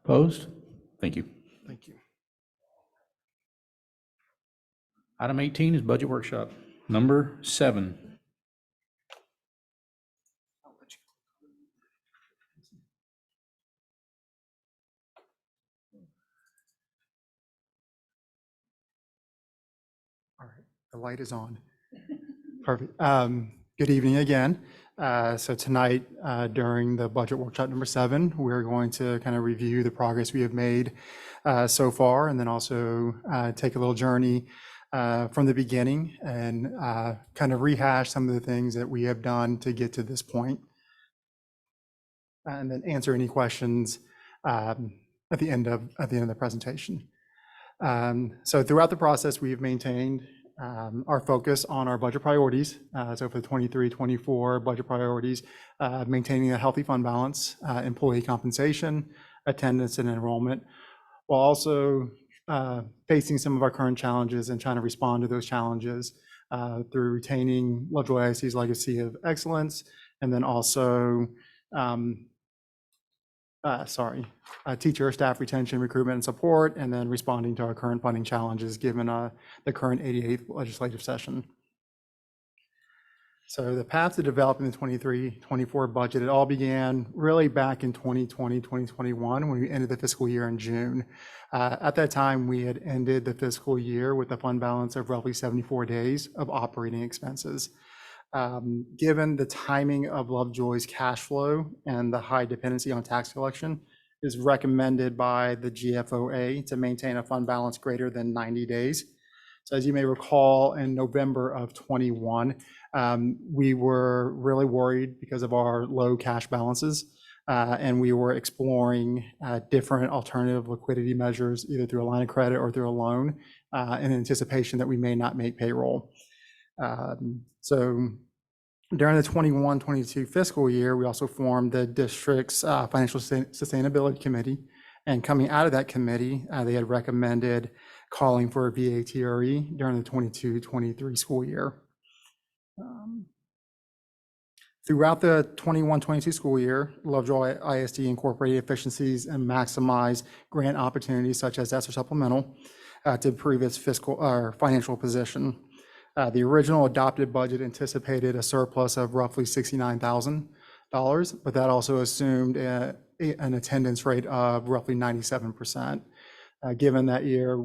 Opposed? Thank you. Thank you. Item 18 is budget workshop. Number 7. All right, the light is on. Perfect. Good evening again. So tonight, during the budget workshop number 7, we're going to kind of review the progress we have made so far, and then also take a little journey from the beginning and kind of rehash some of the things that we have done to get to this point, and then answer any questions at the end of the presentation. So throughout the process, we have maintained our focus on our budget priorities. So for the 23-24 budget priorities, maintaining a healthy fund balance, employee compensation, attendance and enrollment, while also facing some of our current challenges and trying to respond to those challenges through retaining Lovejoy ISD's legacy of excellence, and then also teacher, staff retention, recruitment, and support, and then responding to our current funding challenges given the current 88th legislative session. So the path to developing the 23-24 budget, it all began really back in 2020, 2021, when we ended the fiscal year in June. At that time, we had ended the fiscal year with a fund balance of roughly 74 days of operating expenses. Given the timing of Lovejoy's cash flow and the high dependency on tax collection, it is recommended by the GFOA to maintain a fund balance greater than 90 days. So as you may recall, in November of 21, we were really worried because of our low cash balances, and we were exploring different alternative liquidity measures, either through a line of credit or through a loan, in anticipation that we may not make payroll. So during the 21-22 fiscal year, we also formed the district's Financial Sustainability Committee. And coming out of that committee, they had recommended calling for a VATRE during the 22-23 school year. Throughout the 21-22 school year, Lovejoy ISD incorporated efficiencies and maximized grant opportunities such as ESSER supplemental to improve its fiscal or financial position. The original adopted budget anticipated a surplus of roughly $69,000, but that also assumed an attendance rate of roughly 97%. Given that year,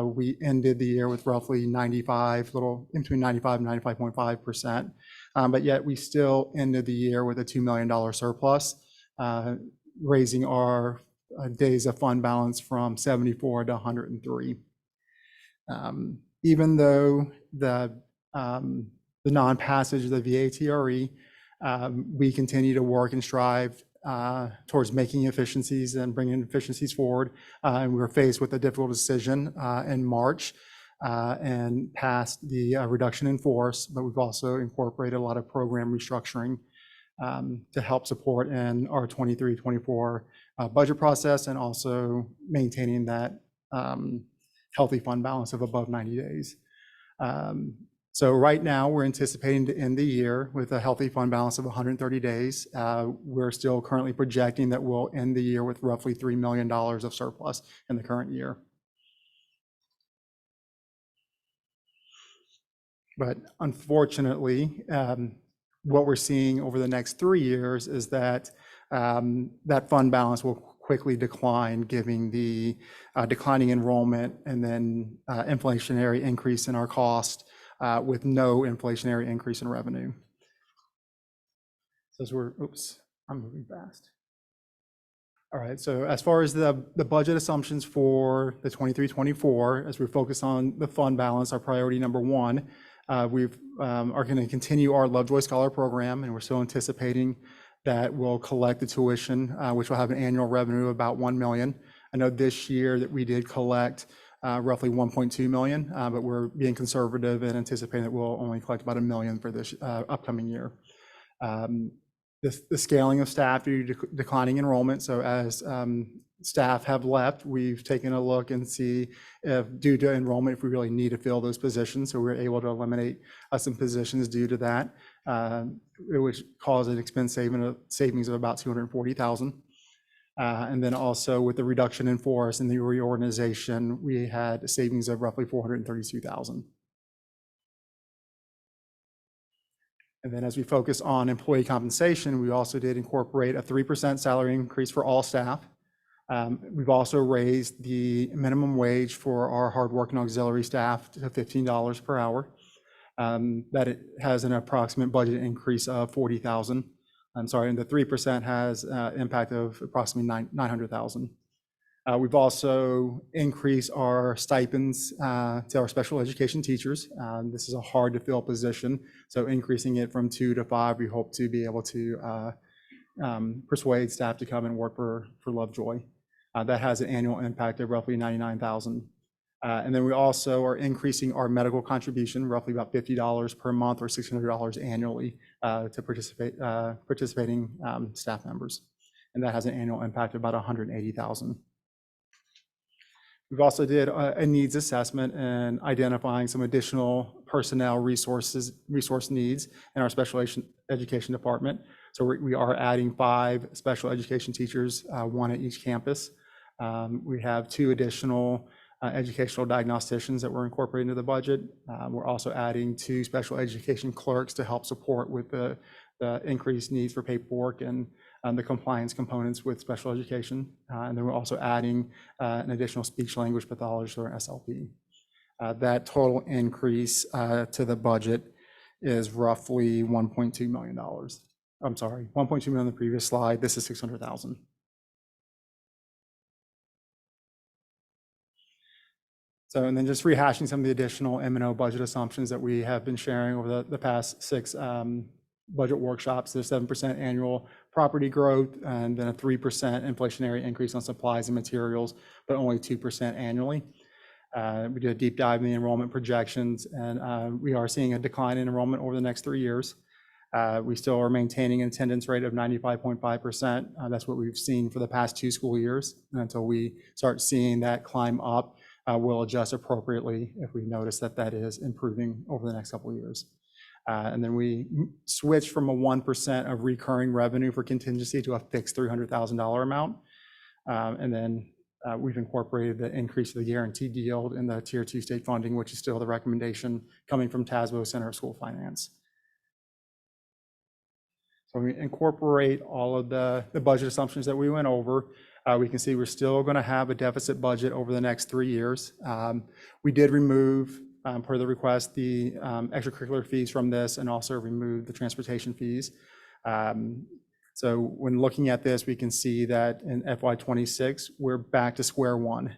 we ended the year with roughly 95, little in between 95 and 95.5%. But yet we still ended the year with a $2 million surplus, raising our days of fund balance from 74 to 103. Even though the non-passage of the VATRE, we continue to work and strive towards making efficiencies and bringing efficiencies forward. And we were faced with a difficult decision in March and passed the reduction in force, but we've also incorporated a lot of program restructuring to help support in our 23-24 budget process and also maintaining that healthy fund balance of above 90 days. So right now, we're anticipating to end the year with a healthy fund balance of 130 days. We're still currently projecting that we'll end the year with roughly $3 million of surplus in the current year. But unfortunately, what we're seeing over the next 3 years is that that fund balance will quickly decline, given the declining enrollment and then inflationary increase in our cost with no inflationary increase in revenue. So as we're, oops, I'm moving fast. All right, so as far as the budget assumptions for the 23-24, as we focus on the fund balance, our priority number one, we are going to continue our Lovejoy Scholar Program, and we're still anticipating that we'll collect the tuition, which will have an annual revenue of about $1 million. I know this year that we did collect roughly $1.2 million, but we're being conservative and anticipating that we'll only collect about $1 million for this upcoming year. The scaling of staff due to declining enrollment. So as staff have left, we've taken a look and see if due to enrollment, if we really need to fill those positions. So we're able to eliminate some positions due to that, which caused an expense savings of about $240,000. And then also with the reduction in force and the reorganization, we had a savings of roughly $432,000. And then as we focus on employee compensation, we also did incorporate a 3% salary increase for all staff. We've also raised the minimum wage for our hardworking auxiliary staff to $15 per hour. That it has an approximate budget increase of $40,000. I'm sorry, and the 3% has impact of approximately $900,000. We've also increased our stipends to our special education teachers. This is a hard to fill position, so increasing it from 2 to 5, we hope to be able to persuade staff to come and work for Lovejoy. That has an annual impact of roughly $99,000. And then we also are increasing our medical contribution, roughly about $50 per month or $600 annually to participating staff members. And that has an annual impact of about $180,000. We've also did a needs assessment and identifying some additional personnel resource needs in our special education department. So we are adding 5 special education teachers, 1 at each campus. We have 2 additional educational diagnosticians that we're incorporating into the budget. We're also adding 2 special education clerks to help support with the increased needs for paperwork and the compliance components with special education. And then we're also adding an additional speech language pathologist or SLP. That total increase to the budget is roughly $1.2 million. I'm sorry, $1.2 million on the previous slide. This is $600,000. So, and then just rehashing some of the additional M&O budget assumptions that we have been sharing over the past 6 budget workshops. There's 7% annual property growth and then a 3% inflationary increase on supplies and materials, but only 2% annually. We did a deep dive in the enrollment projections, and we are seeing a decline in enrollment over the next 3 years. We still are maintaining an attendance rate of 95.5%. That's what we've seen for the past 2 school years. And until we start seeing that climb up, we'll adjust appropriately if we notice that that is improving over the next couple of years. And then we switched from a 1% of recurring revenue for contingency to a fixed $300,000 amount. And then we've incorporated the increase of the guaranteed yield in the Tier 2 state funding, which is still the recommendation coming from TASBO Center of School Finance. So we incorporate all of the budget assumptions that we went over. We can see we're still going to have a deficit budget over the next 3 years. We did remove, per the request, the extracurricular fees from this and also remove the transportation fees. So when looking at this, we can see that in FY26, we're back to square one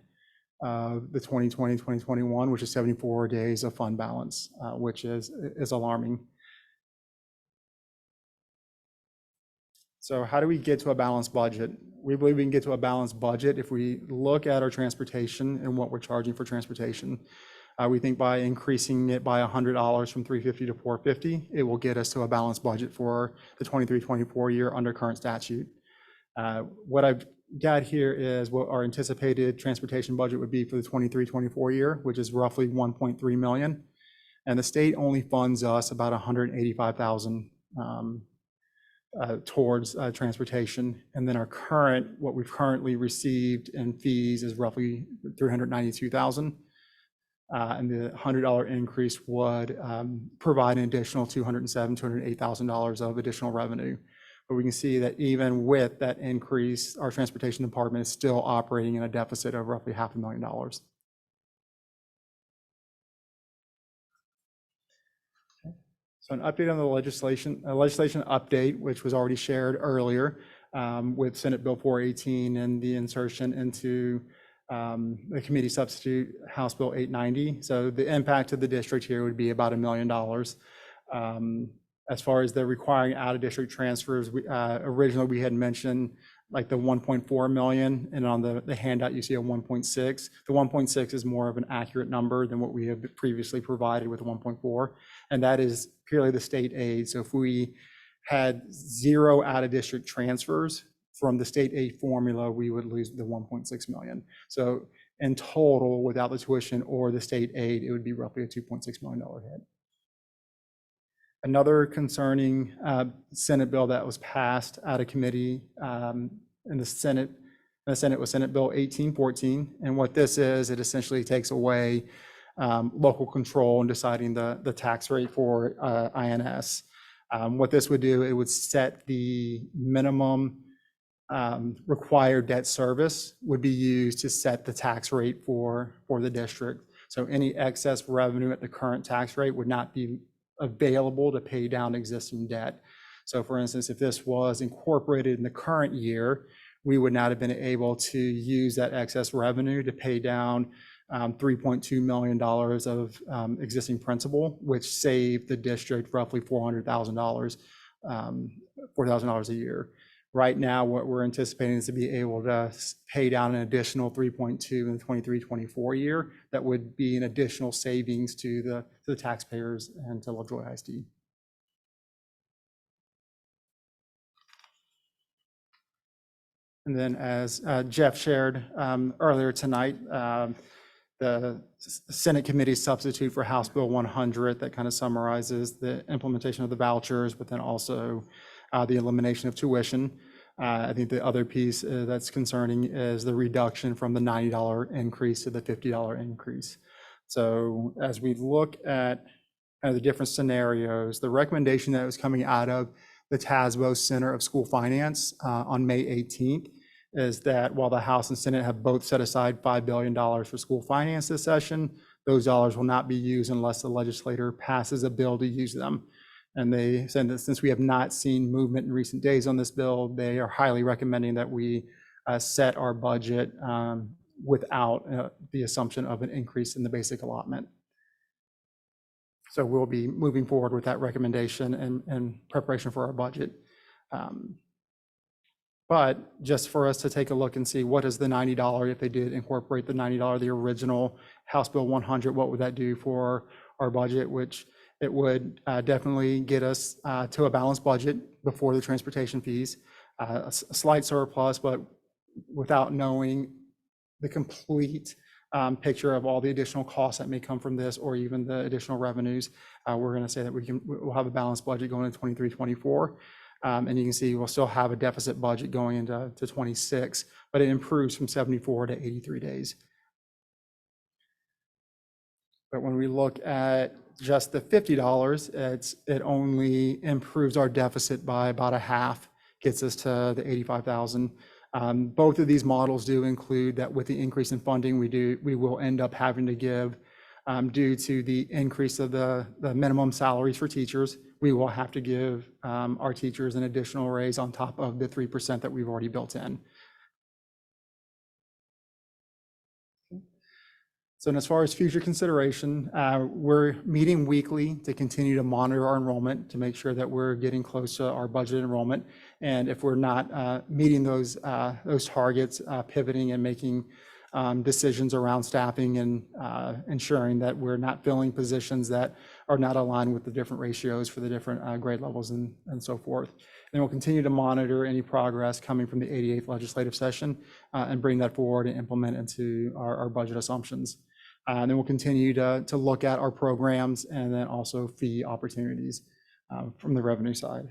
of the 2020-2021, which is 74 days of fund balance, which is alarming. So how do we get to a balanced budget? We believe we can get to a balanced budget if we look at our transportation and what we're charging for transportation. We think by increasing it by $100 from $350 to $450, it will get us to a balanced budget for the 23-24 year under current statute. What I've got here is what our anticipated transportation budget would be for the 23-24 year, which is roughly 1.3 million. And the state only funds us about 185,000 towards transportation. And then what we've currently received in fees is roughly 392,000. And the $100 increase would provide an additional $208,000 of additional revenue. But we can see that even with that increase, our transportation department is still operating in a deficit of roughly $500,000. So an update on the legislation, a legislation update, which was already shared earlier with Senate Bill 418 and the insertion into the committee substitute House Bill 890. So the impact to the district here would be about $1 million. As far as the requiring out-of-district transfers, originally we had mentioned like the 1.4 million, and on the handout you see a 1.6. The 1.6 is more of an accurate number than what we have previously provided with 1.4, and that is purely the state aid. So if we had 0 out-of-district transfers from the state aid formula, we would lose the 1.6 million. So in total, without the tuition or the state aid, it would be roughly a $2.6 million hit. Another concerning Senate bill that was passed out of committee in the Senate was Senate Bill 1814. And what this is, it essentially takes away local control in deciding the tax rate for INS. What this would do, it would set the minimum required debt service would be used to set the tax rate for the district. So any excess revenue at the current tax rate would not be available to pay down existing debt. So for instance, if this was incorporated in the current year, we would not have been able to use that excess revenue to pay down $3.2 million of existing principal, which saved the district roughly $400,000 a year. Right now, what we're anticipating is to be able to pay down an additional 3.2 in the 23-24 year. That would be an additional savings to the taxpayers and to Lovejoy ISD. And then as Jeff shared earlier tonight, the Senate committee substitute for House Bill 100 that kind of summarizes the implementation of the vouchers, but then also the elimination of tuition. I think the other piece that's concerning is the reduction from the $90 increase to the $50 increase. So as we look at kind of the different scenarios, the recommendation that was coming out of the TASBO Center of School Finance on May 18th is that while the House and Senate have both set aside $5 billion for school finance this session, those dollars will not be used unless the legislator passes a bill to use them. And they said that since we have not seen movement in recent days on this bill, they are highly recommending that we set our budget without the assumption of an increase in the basic allotment. So we'll be moving forward with that recommendation in preparation for our budget. But just for us to take a look and see what is the $90, if they did incorporate the $90, the original House Bill 100, what would that do for our budget, which it would definitely get us to a balanced budget before the transportation fees, a slight surplus, but without knowing the complete picture of all the additional costs that may come from this or even the additional revenues, we're going to say that we'll have a balanced budget going into 23-24. And you can see we'll still have a deficit budget going into 26, but it improves from 74 to 83 days. But when we look at just the $50, it only improves our deficit by about a half, gets us to the 85,000. Both of these models do include that with the increase in funding, we will end up having to give, due to the increase of the minimum salaries for teachers, we will have to give our teachers an additional raise on top of the 3% that we've already built in. So as far as future consideration, we're meeting weekly to continue to monitor our enrollment to make sure that we're getting close to our budget enrollment. And if we're not meeting those targets, pivoting and making decisions around staffing and ensuring that we're not filling positions that are not aligned with the different ratios for the different grade levels and so forth. And we'll continue to monitor any progress coming from the 88th legislative session and bring that forward and implement into our budget assumptions. And then we'll continue to look at our programs and then also fee opportunities from the revenue side.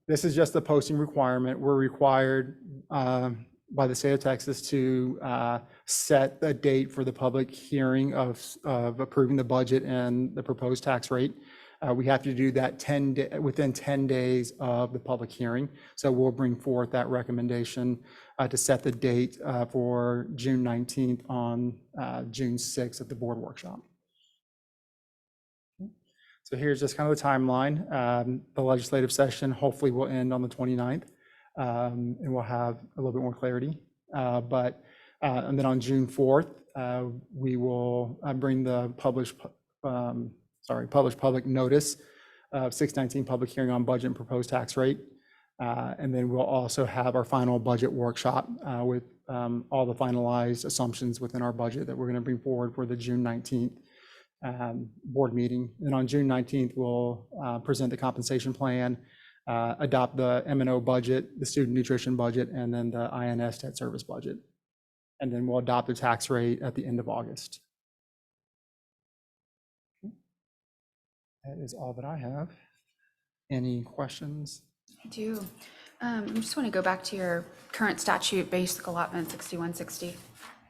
This is just the posting requirement. We're required by the state of Texas to set a date for the public hearing of approving the budget and the proposed tax rate. We have to do that within 10 days of the public hearing. So we'll bring forth that recommendation to set the date for June 19th on June 6th at the board workshop. So here's just kind of the timeline. The legislative session hopefully will end on the 29th, and we'll have a little bit more clarity. And then on June 4th, we will bring the published public notice of 619 public hearing on budget and proposed tax rate. And then we'll also have our final budget workshop with all the finalized assumptions within our budget that we're going to bring forward for the June 19th board meeting. And on June 19th, we'll present the compensation plan, adopt the M&O budget, the student nutrition budget, and then the INS debt service budget. And then we'll adopt the tax rate at the end of August. That is all that I have. Any questions? I do. I just want to go back to your current statute basic allotment 6160.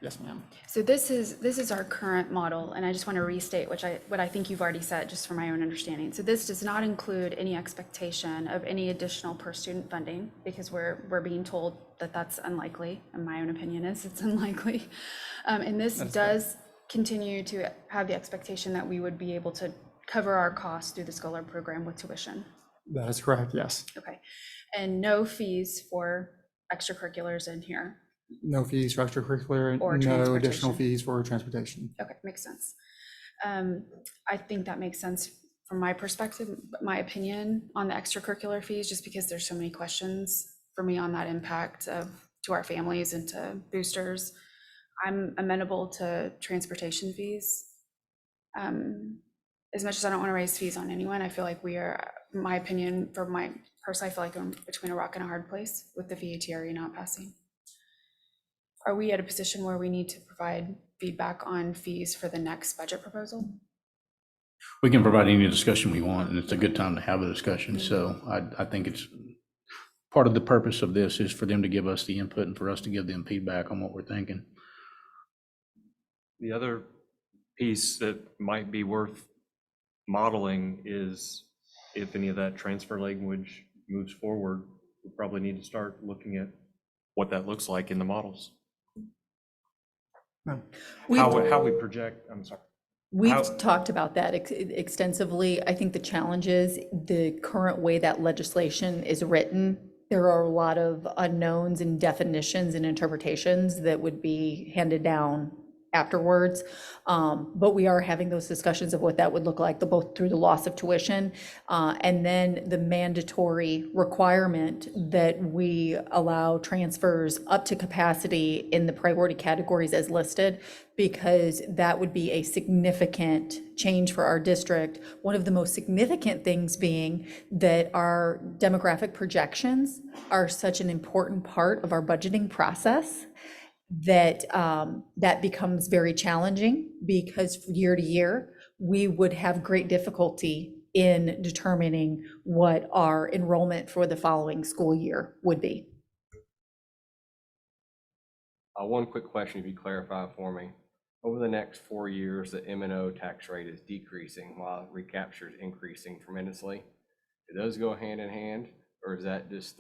Yes, ma'am. So this is our current model, and I just want to restate what I think you've already said, just for my own understanding. So this does not include any expectation of any additional per student funding, because we're being told that that's unlikely, and my own opinion is it's unlikely. And this does continue to have the expectation that we would be able to cover our costs through the Scholar program with tuition. That is correct, yes. Okay. And no fees for extracurriculars in here. No fees for extracurricular, Or no additional transportation. fees for transportation. Okay, makes sense. I think that makes sense from my perspective, my opinion on the extracurricular fees, just because there's so many questions for me on that impact to our families and to boosters. I'm amenable to transportation fees. As much as I don't want to raise fees on anyone, I feel like we are, my opinion, for my personally, I feel like I'm between a rock and a hard place with the VATRE not passing. Are we at a position where we need to provide feedback on fees for the next budget proposal? We can provide any discussion we want, and it's a good time to have a discussion. So I think it's part of the purpose of this is for them to give us the input and for us to give them feedback on what we're thinking. The other piece that might be worth modeling is if any of that transfer language moves forward, we probably need to start looking at what that looks like in the models. How we project, I'm sorry. We've talked about that extensively. I think the challenge is the current way that legislation is written. There are a lot of unknowns and definitions and interpretations that would be handed down afterwards. But we are having those discussions of what that would look like, both through the loss of tuition and then the mandatory requirement that we allow transfers up to capacity in the priority categories as listed, because that would be a significant change for our district. One of the most significant things being that our demographic projections are such an important part of our budgeting process that that becomes very challenging, because year to year, we would have great difficulty in determining what our enrollment for the following school year would be. One quick question, if you clarify for me. Over the next 4 years, the M&O tax rate is decreasing while recapture is increasing tremendously. Do those go hand in hand, or is that just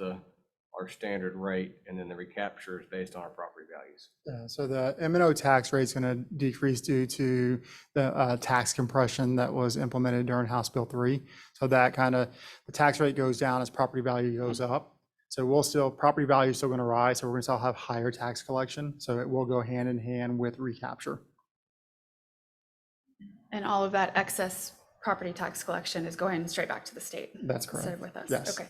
our standard rate, and then the recapture is based on our property values? So the M&O tax rate is going to decrease due to the tax compression that was implemented during House Bill 3. So that the tax rate goes down as property value goes up. So property value is still going to rise, so we're going to still have higher tax collection. So it will go hand in hand with recapture. And all of that excess property tax collection is going straight back to the state? That's correct. Instead of with us? Yes. Okay.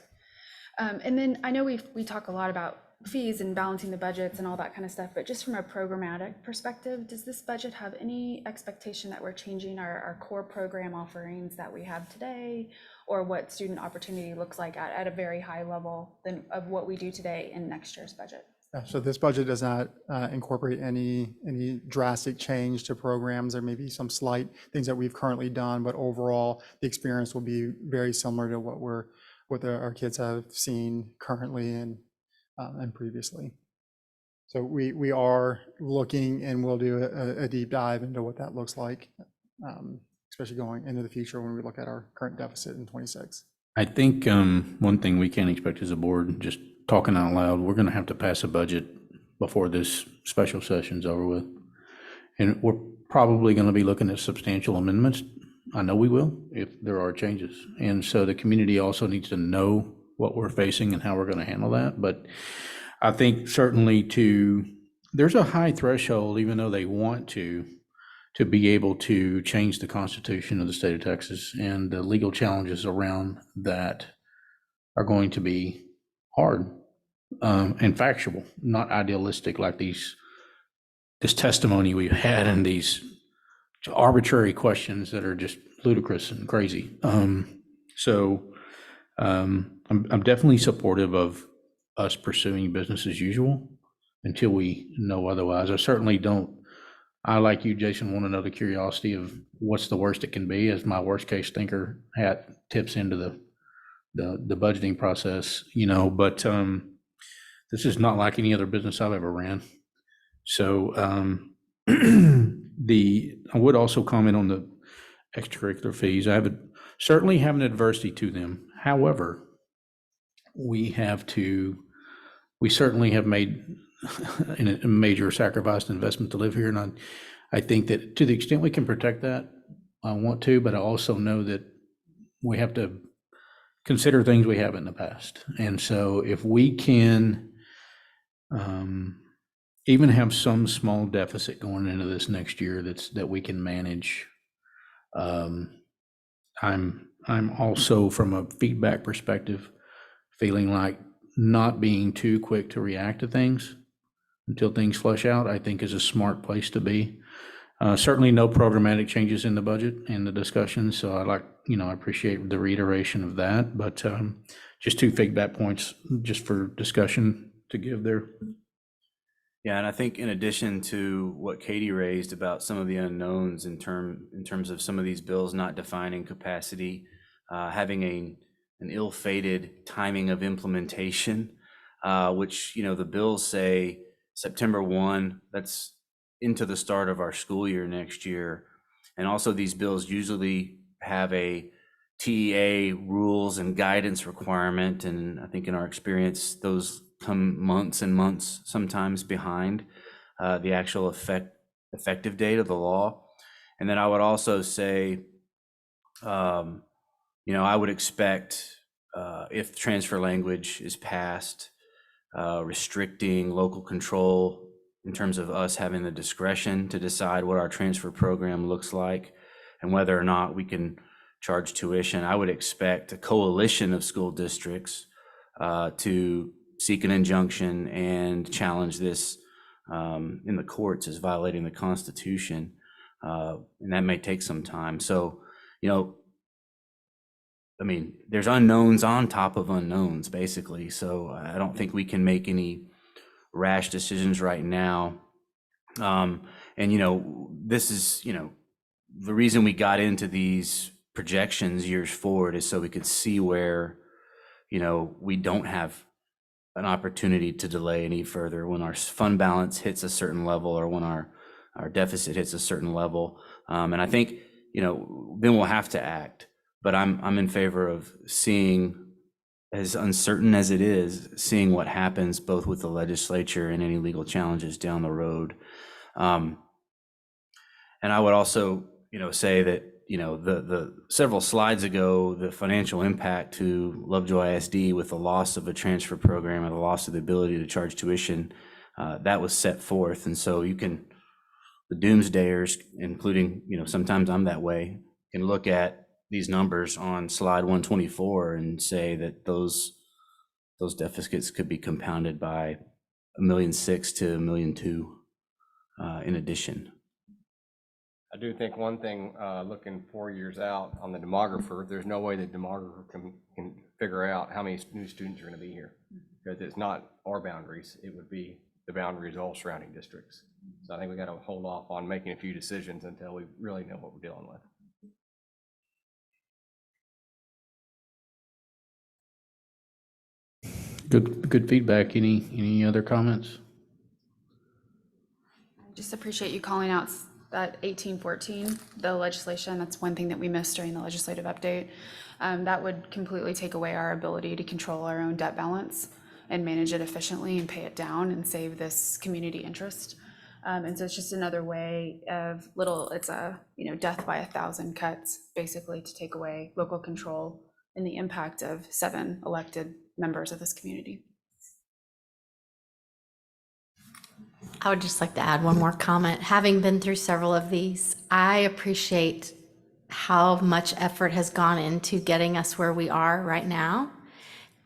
And then I know we talk a lot about fees and balancing the budgets and all that kind of stuff, but just from a programmatic perspective, does this budget have any expectation that we're changing our core program offerings that we have today, or what student opportunity looks like at a very high level of what we do today in next year's budget? So this budget does not incorporate any drastic change to programs. There may be some slight things that we've currently done, but overall, the experience will be very similar to what our kids have seen currently and previously. So we are looking, and we'll do a deep dive into what that looks like, especially going into the future when we look at our current deficit in 26. I think one thing we can't expect as a board, just talking out loud, we're going to have to pass a budget before this special session's over with. And we're probably going to be looking at substantial amendments. I know we will, if there are changes. And so the community also needs to know what we're facing and how we're going to handle that. But I think certainly there's a high threshold, even though they want to be able to change the Constitution of the state of Texas, and the legal challenges around that are going to be hard and factual, not idealistic like this testimony we've had and these arbitrary questions that are just ludicrous and crazy. So I'm definitely supportive of us pursuing business as usual until we know otherwise. I, like you, Jason, want to know the curiosity of what's the worst it can be, as my worst case thinker hat tips into the budgeting process, but this is not like any other business I've ever ran. So I would also comment on the extracurricular fees. Certainly have an adversity to them. However, we certainly have made a major sacrifice and investment to live here. And I think that to the extent we can protect that, I want to, but I also know that we have to consider things we have in the past. And so if we can even have some small deficit going into this next year that we can manage, I'm also, from a feedback perspective, feeling like not being too quick to react to things until things flush out, I think, is a smart place to be. Certainly no programmatic changes in the budget and the discussion. So I appreciate the reiteration of that, but just two feedback points just for discussion to give there. Yeah, and I think in addition to what Katie raised about some of the unknowns in terms of some of these bills not defining capacity, having an ill-fated timing of implementation, which, the bills say September 1, that's into the start of our school year next year. And also these bills usually have a TEA rules and guidance requirement. And I think in our experience, those come months and months sometimes behind the actual effective date of the law. And then I would also say, I would expect if transfer language is passed, restricting local control in terms of us having the discretion to decide what our transfer program looks like and whether or not we can charge tuition. I would expect a coalition of school districts to seek an injunction and challenge this in the courts as violating the Constitution. And that may take some time. So, there's unknowns on top of unknowns, basically. So I don't think we can make any rash decisions right now. And, this is, the reason we got into these projections years forward is so we could see where, we don't have an opportunity to delay any further when our fund balance hits a certain level or when our deficit hits a certain level. And I think, then we'll have to act. But I'm in favor of seeing, as uncertain as it is, seeing what happens both with the legislature and any legal challenges down the road. And I would also, say that, the several slides ago, the financial impact to Lovejoy ISD with the loss of a transfer program or the loss of the ability to charge tuition, that was set forth. And so the doomsdayers, including, sometimes I'm that way, can look at these numbers on slide 124 and say that those deficits could be compounded by $1.6 million to $1.2 million in addition. I do think one thing, looking 4 years out on the demographer, there's no way the demographer can figure out how many new students are going to be here, because it's not our boundaries. It would be the boundaries of all surrounding districts. So I think we got to hold off on making a few decisions until we really know what we're dealing with. Good feedback. Any other comments? Just appreciate you calling out that 1814, the legislation. That's one thing that we missed during the legislative update. That would completely take away our ability to control our own debt balance and manage it efficiently and pay it down and save this community interest. And so it's just another way of it's a, death by 1,000 cuts, basically, to take away local control and the impact of 7 elected members of this community. I would just like to add one more comment. Having been through several of these, I appreciate how much effort has gone into getting us where we are right now.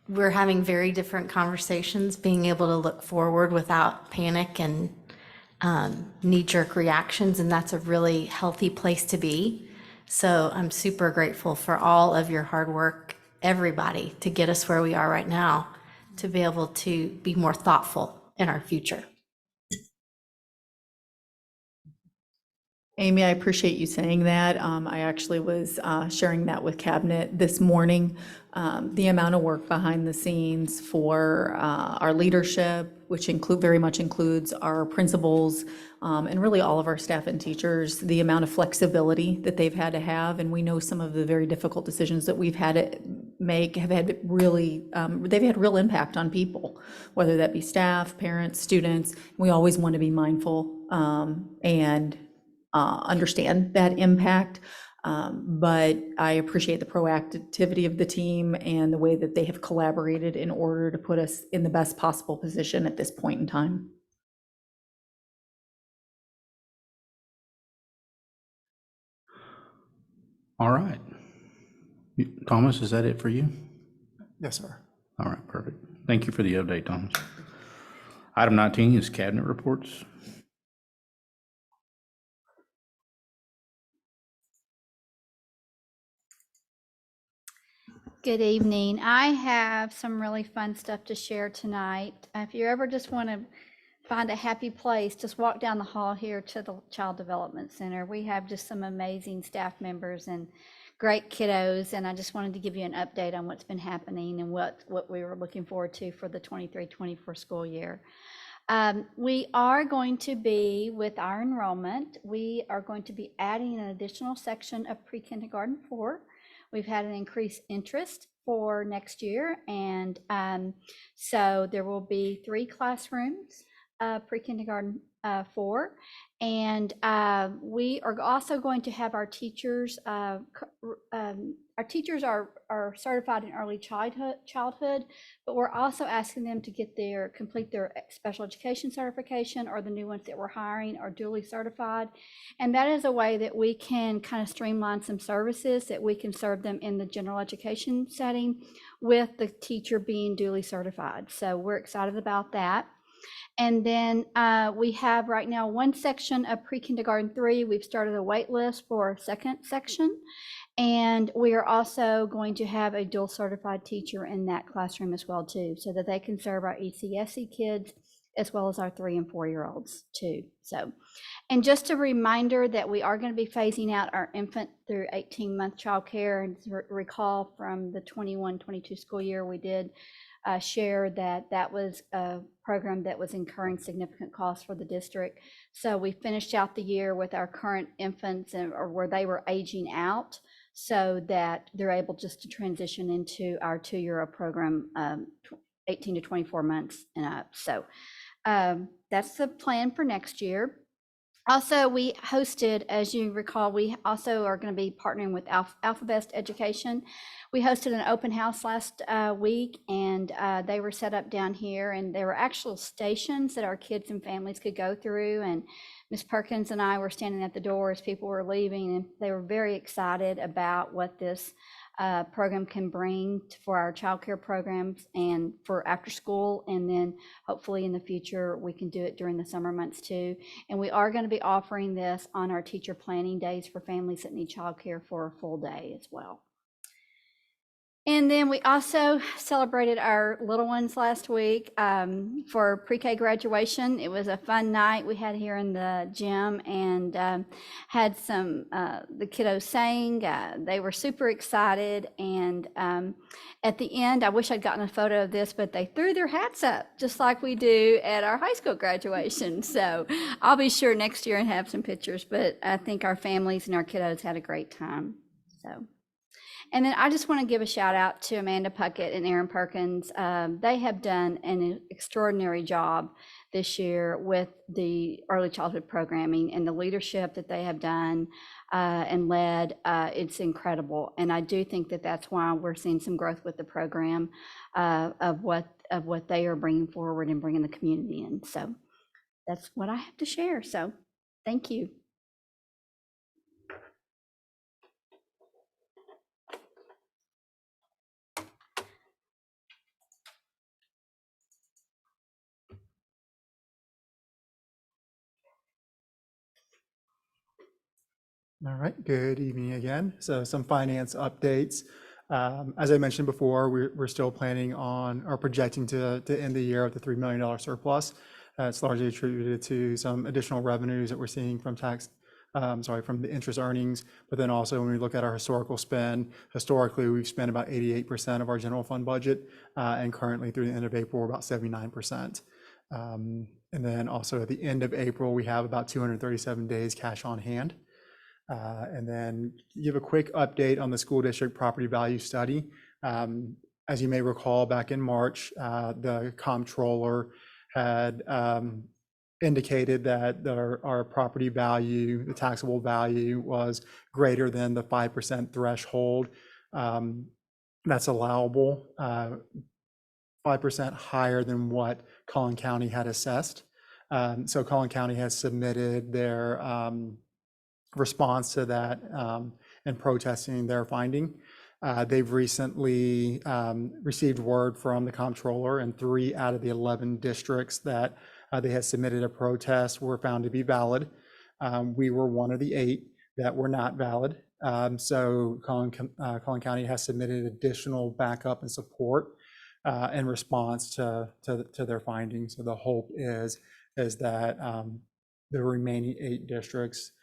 We're having very different conversations, being able to look forward without panic and knee-jerk reactions, and that's a really healthy place to be. So I'm super grateful for all of your hard work, everybody, to get us where we are right now, to be able to be more thoughtful in our future. Amy, I appreciate you saying that. I actually was sharing that with Cabinet this morning. The amount of work behind the scenes for our leadership, which very much includes our principals, and really all of our staff and teachers, the amount of flexibility that they've had to have. And we know some of the very difficult decisions that we've had to make have had they've had real impact on people, whether that be staff, parents, students. We always want to be mindful and understand that impact. But I appreciate the proactivity of the team and the way that they have collaborated in order to put us in the best possible position at this point in time. All right. Thomas, is that it for you? Yes, sir. All right, perfect. Thank you for the update, Thomas. Item 19 is cabinet reports. Good evening. I have some really fun stuff to share tonight. If you ever just want to find a happy place, just walk down the hall here to the Child Development Center. We have just some amazing staff members and great kiddos, and I just wanted to give you an update on what's been happening and what we were looking forward to for the 23-24 school year. We are going to be, with our enrollment, we are going to be adding an additional section of pre-kindergarten 4. We've had an increased interest for next year, and so there will be 3 classrooms, pre-kindergarten 4, and we are also going to have our teachers. Our teachers are certified in early childhood, but we're also asking them to complete their special education certification, or the new ones that we're hiring are duly certified. And that is a way that we can kind of streamline some services, that we can serve them in the general education setting with the teacher being duly certified. So we're excited about that. And then we have right now 1 section of pre-kindergarten 3. We've started a wait list for a 2nd section. And we are also going to have a dual certified teacher in that classroom as well too, so that they can serve our ECSE kids as well as our 3 and 4-year-olds too. So, and just a reminder that we are going to be phasing out our infant through 18-month childcare. And recall from the 21-22 school year, we did share that that was a program that was incurring significant costs for the district. So we finished out the year with our current infants, or where they were aging out, so that they're able just to transition into our 2-year program, 18 to 24 months and up. So that's the plan for next year. Also, we hosted, as you recall, we also are going to be partnering with Alphabest Education. We hosted an open house last week, and they were set up down here, and there were actual stations that our kids and families could go through. And Ms. Perkins and I were standing at the door as people were leaving, and they were very excited about what this program can bring for our childcare programs and for after school. And then hopefully in the future, we can do it during the summer months too. And we are going to be offering this on our teacher planning days for families that need childcare for a full day as well. And then we also celebrated our little ones last week for pre-K graduation. It was a fun night we had here in the gym, and had some, the kiddos sang. They were super excited. And at the end, I wish I'd gotten a photo of this, but they threw their hats up just like we do at our high school graduation. So I'll be sure next year and have some pictures, but I think our families and our kiddos had a great time. So. And then I just want to give a shout out to Amanda Puckett and Aaron Perkins. They have done an extraordinary job this year with the early childhood programming and the leadership that they have done and led. It's incredible. And I do think that that's why we're seeing some growth with the program of what they are bringing forward and bringing the community in. So that's what I have to share. So thank you. All right, good evening again. So some finance updates. As I mentioned before, we're still planning on or projecting to end the year with a $3 million surplus. It's largely attributed to some additional revenues that we're seeing from from the interest earnings. But then also when we look at our historical spend, historically we've spent about 88% of our general fund budget, and currently through the end of April, we're about 79%. And then also at the end of April, we have about 237 days cash on hand. And then give a quick update on the school district property value study. As you may recall, back in March, the comptroller had indicated that our property value, the taxable value, was greater than the 5% threshold that's allowable, 5% higher than what Collin County had assessed. So Collin County has submitted their response to that and protesting their finding. They've recently received word from the comptroller, and 3 out of the 11 districts that they had submitted a protest were found to be valid. We were one of the 8 that were not valid. So Collin County has submitted additional backup and support in response to their findings. So the hope is that the remaining 8 districts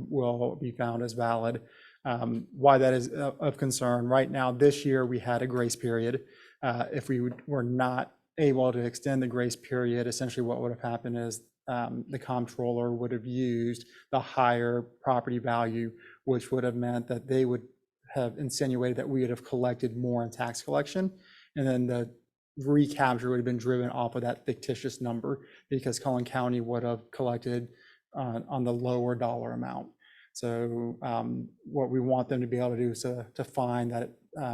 will be found as valid. Why that is of concern, right now, this year, we had a grace period. If we were not able to extend the grace period, essentially what would have happened is the comptroller would have used the higher property value, which would have meant that they would have insinuated that we would have collected more in tax collection. And then the recapture would have been driven off of that fictitious number, because Collin County would have collected on the lower dollar amount. So what we want them to be able to do is to find that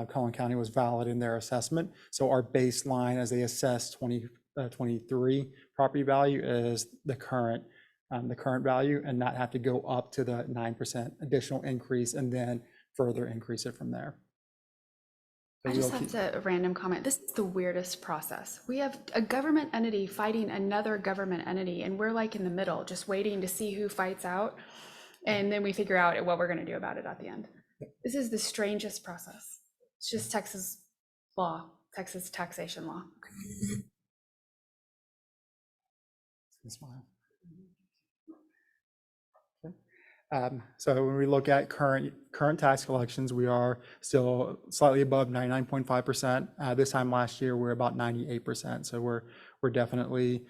Collin County was valid in their assessment. So our baseline as they assess 2023 property value is the current value, and not have to go up to the 9% additional increase and then further increase it from there. I just have a random comment. This is the weirdest process. We have a government entity fighting another government entity, and we're like in the middle, just waiting to see who fights out. And then we figure out what we're going to do about it at the end. This is the strangest process. It's just Texas law, Texas taxation law. Smile. So when we look at current tax collections, we are still slightly above 99.5%. This time last year, we're about 98%. So we're definitely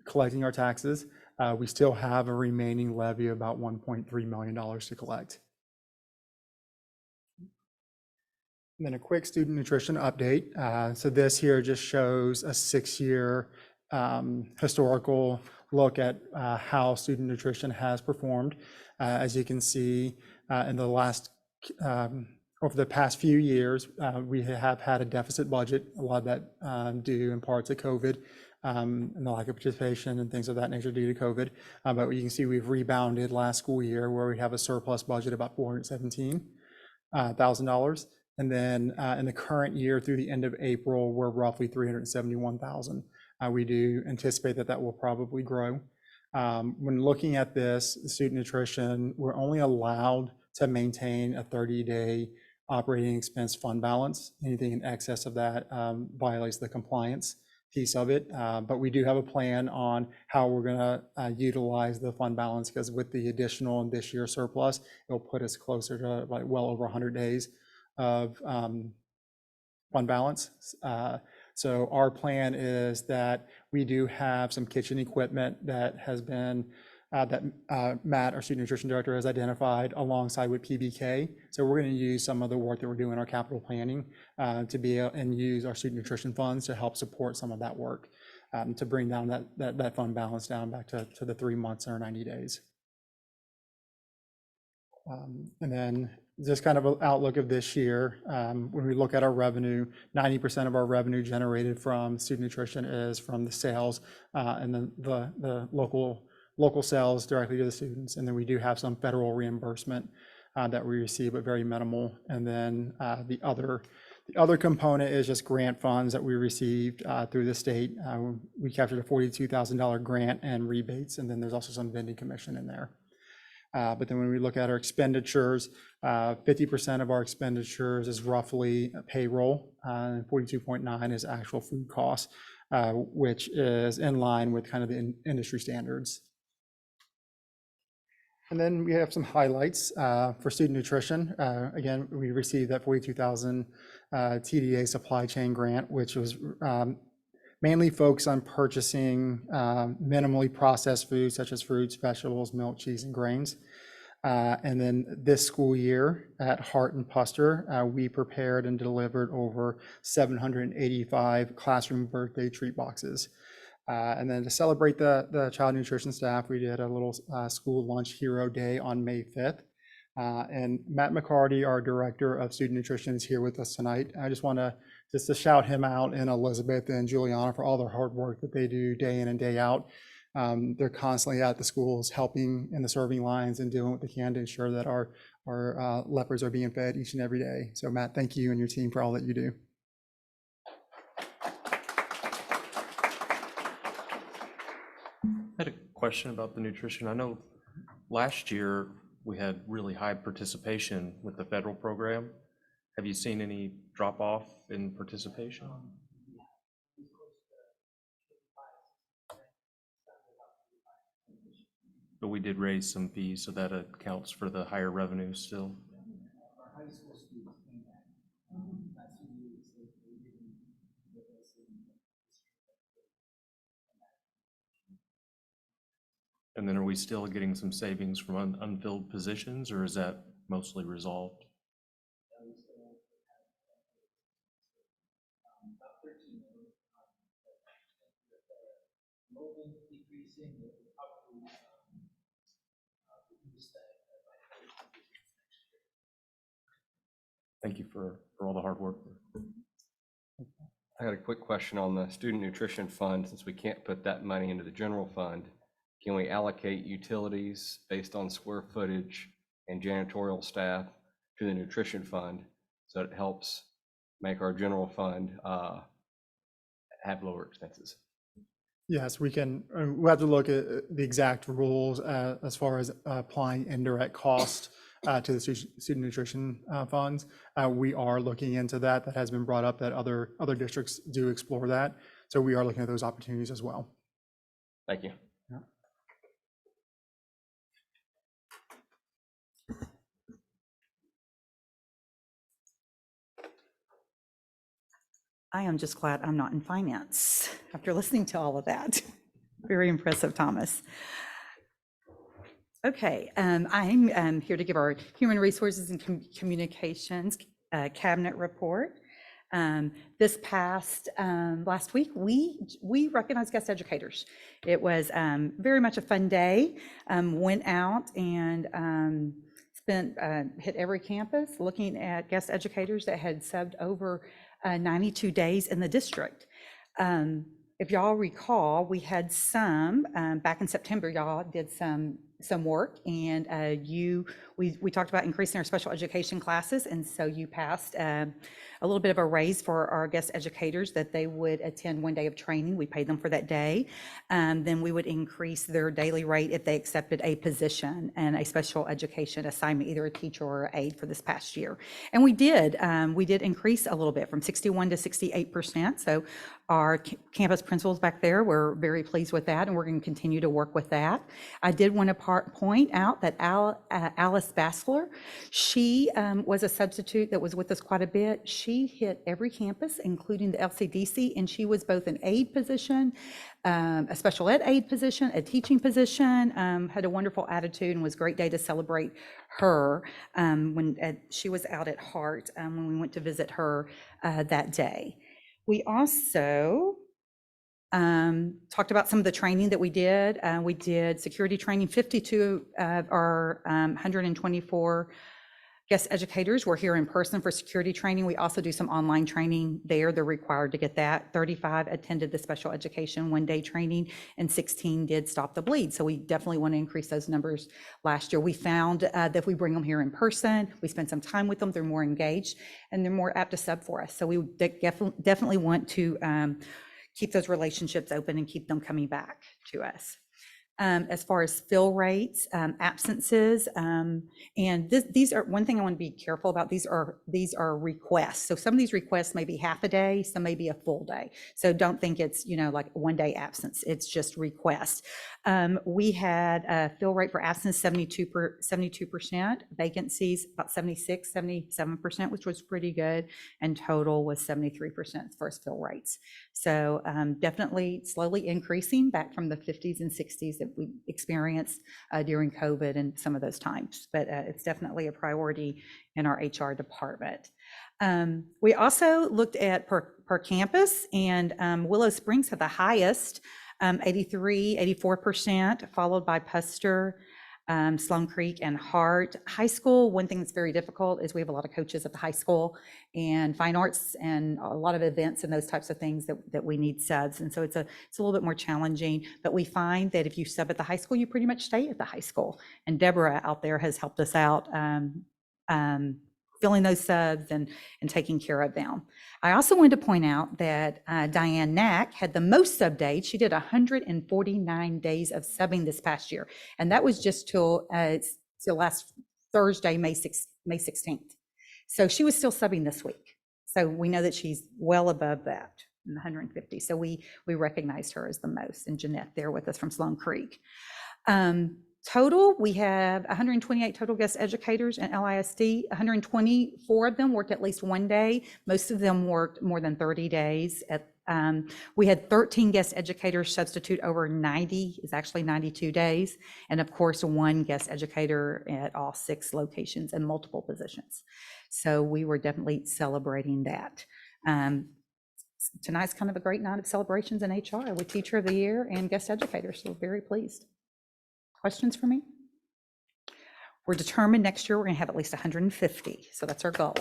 collecting our taxes. We still have a remaining levy of about $1.3 million to collect. And then a quick student nutrition update. So this here just shows a 6-year historical look at how student nutrition has performed. As you can see, in the last, over the past few years, we have had a deficit budget, a lot of that due in part to COVID and the lack of participation and things of that nature due to COVID. But you can see we've rebounded last school year where we have a surplus budget about $417,000. And then in the current year through the end of April, we're roughly $371,000. We do anticipate that will probably grow. When looking at this, student nutrition, we're only allowed to maintain a 30-day operating expense fund balance. Anything in excess of that violates the compliance piece of it. But we do have a plan on how we're going to utilize the fund balance, because with the additional and this year surplus, it'll put us closer to like well over 100 days of fund balance. So our plan is that we do have some kitchen equipment that has been, that Matt, our student nutrition director, has identified alongside with PBK. So we're going to use some of the work that we're doing in our capital planning to be able and use our student nutrition funds to help support some of that work, to bring down that fund balance down back to the 3 months or 90 days. And then just kind of an outlook of this year, when we look at our revenue, 90% of our revenue generated from student nutrition is from the sales and then the local sales directly to the students. And then we do have some federal reimbursement that we receive, but very minimal. And then the other component is just grant funds that we received through the state. We captured a $42,000 grant and rebates, and then there's also some vending commission in there. But then when we look at our expenditures, 50% of our expenditures is roughly payroll, and 42.9 is actual food costs, which is in line with kind of the industry standards. And then we have some highlights for student nutrition. Again, we received that $42,000 TDA supply chain grant, which was mainly focused on purchasing minimally processed foods such as fruits, vegetables, milk, cheese, and grains. And then this school year at Hart and Puster, we prepared and delivered over 785 classroom birthday treat boxes. And then to celebrate the child nutrition staff, we did a little school lunch hero day on May 5th. And Matt McCarty, our director of student nutrition, is here with us tonight. I just want to shout him out, and Elizabeth and Juliana, for all their hard work that they do day in and day out. They're constantly at the schools helping in the serving lines and doing what they can to ensure that our lepers are being fed each and every day. So Matt, thank you and your team for all that you do. I had a question about the nutrition. I know last year we had really high participation with the federal program. Have you seen any drop off in participation? But we did raise some fees, so that accounts for the higher revenue still. And then are we still getting some savings from unfilled positions, or is that mostly resolved? Thank you for all the hard work. I had a quick question on the student nutrition fund. Since we can't put that money into the general fund, can we allocate utilities based on square footage and janitorial staff to the nutrition fund so it helps make our general fund have lower expenses? Yes, we can. We have to look at the exact rules as far as applying indirect cost to the student nutrition funds. We are looking into that. That has been brought up, that other districts do explore that. So we are looking at those opportunities as well. Thank you. I am just glad I'm not in finance after listening to all of that. Very impressive, Thomas. Okay, I'm here to give our Human Resources and Communications Cabinet report. This past last week, we recognized guest educators. It was very much a fun day. Went out and hit every campus looking at guest educators that had subbed over 92 days in the district. If y'all recall, we had some back in September. Y'all did some work, and we talked about increasing our special education classes, and so you passed a little bit of a raise for our guest educators that they would attend one day of training. We paid them for that day. Then we would increase their daily rate if they accepted a position and a special education assignment, either a teacher or aide for this past year. And we did increase a little bit from 61 to 68%. So our campus principals back there were very pleased with that, and we're going to continue to work with that. I did want to point out that Alice Bassler, she was a substitute that was with us quite a bit. She hit every campus, including the LCDC, and she was both an aide position, a special ed aide position, a teaching position, had a wonderful attitude, and was a great day to celebrate her when she was out at Hart when we went to visit her that day. We also talked about some of the training that we did. We did security training. 52 of our 124 guest educators were here in person for security training. We also do some online training there. They're required to get that. 35 attended the special education one-day training, and 16 did Stop the Bleed. So we definitely want to increase those numbers last year. We found that if we bring them here in person, we spend some time with them, they're more engaged, and they're more apt to sub for us. So we definitely want to keep those relationships open and keep them coming back to us. As far as fill rates, absences, and these are one thing I want to be careful about. These are requests. So some of these requests may be half a day, some may be a full day. So don't think it's like one day absence. It's just requests. We had a fill rate for absence 72%, vacancies about 77%, which was pretty good, and total was 73% as far as fill rates. So definitely slowly increasing back from the 50s and 60s that we experienced during COVID and some of those times, but it's definitely a priority in our HR department. We also looked at per campus, and Willow Springs had the highest, 84%, followed by Puster, Sloan Creek, and Hart. High school, one thing that's very difficult is we have a lot of coaches at the high school, and fine arts and a lot of events and those types of things that we need subs. And so it's a little bit more challenging, but we find that if you sub at the high school, you pretty much stay at the high school. And Deborah out there has helped us out filling those subs and taking care of them. I also wanted to point out that Diane Knack had the most sub days. She did 149 days of subbing this past year. And that was just till last Thursday, May 16th. So she was still subbing this week. So we know that she's well above that, in the 150. So we recognized her as the most, and Jeanette there with us from Sloan Creek. Total, we have 128 total guest educators in LISD. 124 of them worked at least one day. Most of them worked more than 30 days. We had 13 guest educators substitute over 90, it's actually 92 days. And of course, one guest educator at all 6 locations and multiple positions. So we were definitely celebrating that. Tonight's kind of a great night of celebrations in HR with Teacher of the Year and guest educators. So we're very pleased. Questions for me? We're determined next year we're going to have at least 150, so that's our goal.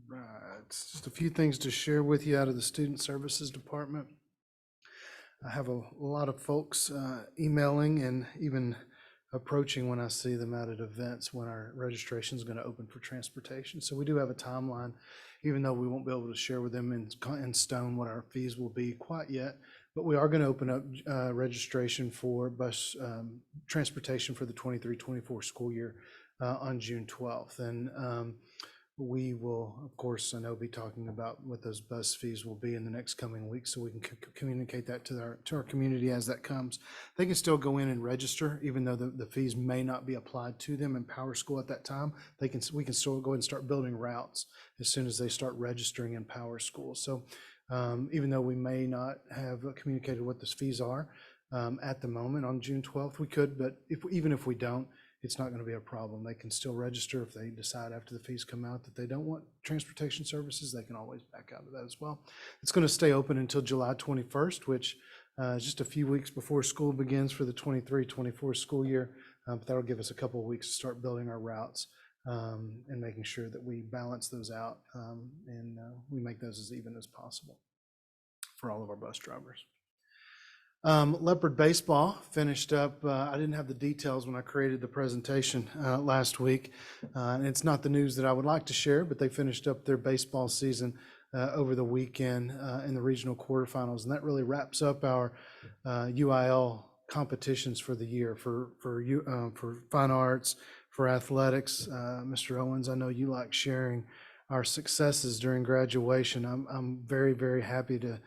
Right, just a few things to share with you out of the Student Services Department. I have a lot of folks emailing and even approaching when I see them out at events when our registration is going to open for transportation. So we do have a timeline, even though we won't be able to share with them in stone what our fees will be quite yet. But we are going to open up registration for bus transportation for the 23-24 school year on June 12th. And we will, of course, I know, be talking about what those bus fees will be in the next coming weeks, so we can communicate that to our community as that comes. They can still go in and register, even though the fees may not be applied to them in Power School at that time. We can still go ahead and start building routes as soon as they start registering in Power School. So even though we may not have communicated what those fees are at the moment on June 12th, we could, but even if we don't, it's not going to be a problem. They can still register. If they decide after the fees come out that they don't want transportation services, they can always back out of that as well. It's going to stay open until July 21st, which is just a few weeks before school begins for the 23-24 school year. But that'll give us a couple of weeks to start building our routes and making sure that we balance those out and we make those as even as possible for all of our bus drivers. Leopard baseball finished up. I didn't have the details when I created the presentation last week. And it's not the news that I would like to share, but they finished up their baseball season over the weekend in the regional quarterfinals. And that really wraps up our UIL competitions for the year for fine arts, for athletics. Mr. Owens, I know you like sharing our successes during graduation. I'm very, very happy to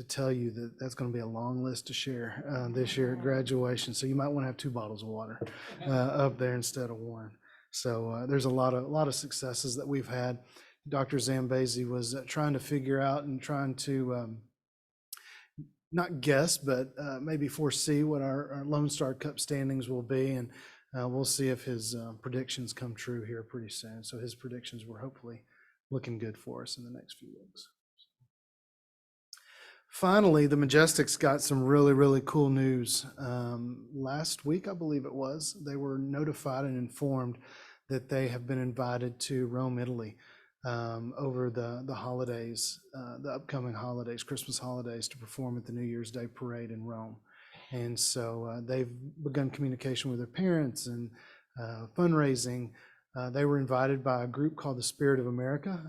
tell you that that's going to be a long list to share this year at graduation. So you might want to have 2 bottles of water up there instead of 1. So there's a lot of successes that we've had. Dr. Zambezi was trying to figure out and trying to not guess, but maybe foresee what our Lone Star Cup standings will be. And we'll see if his predictions come true here pretty soon. So his predictions were hopefully looking good for us in the next few weeks. Finally, the Majestics got some really, really cool news. Last week, I believe it was, they were notified and informed that they have been invited to Rome, Italy over the holidays, the upcoming holidays, Christmas holidays, to perform at the New Year's Day parade in Rome. And so they've begun communication with their parents and fundraising. They were invited by a group called the Spirit of America.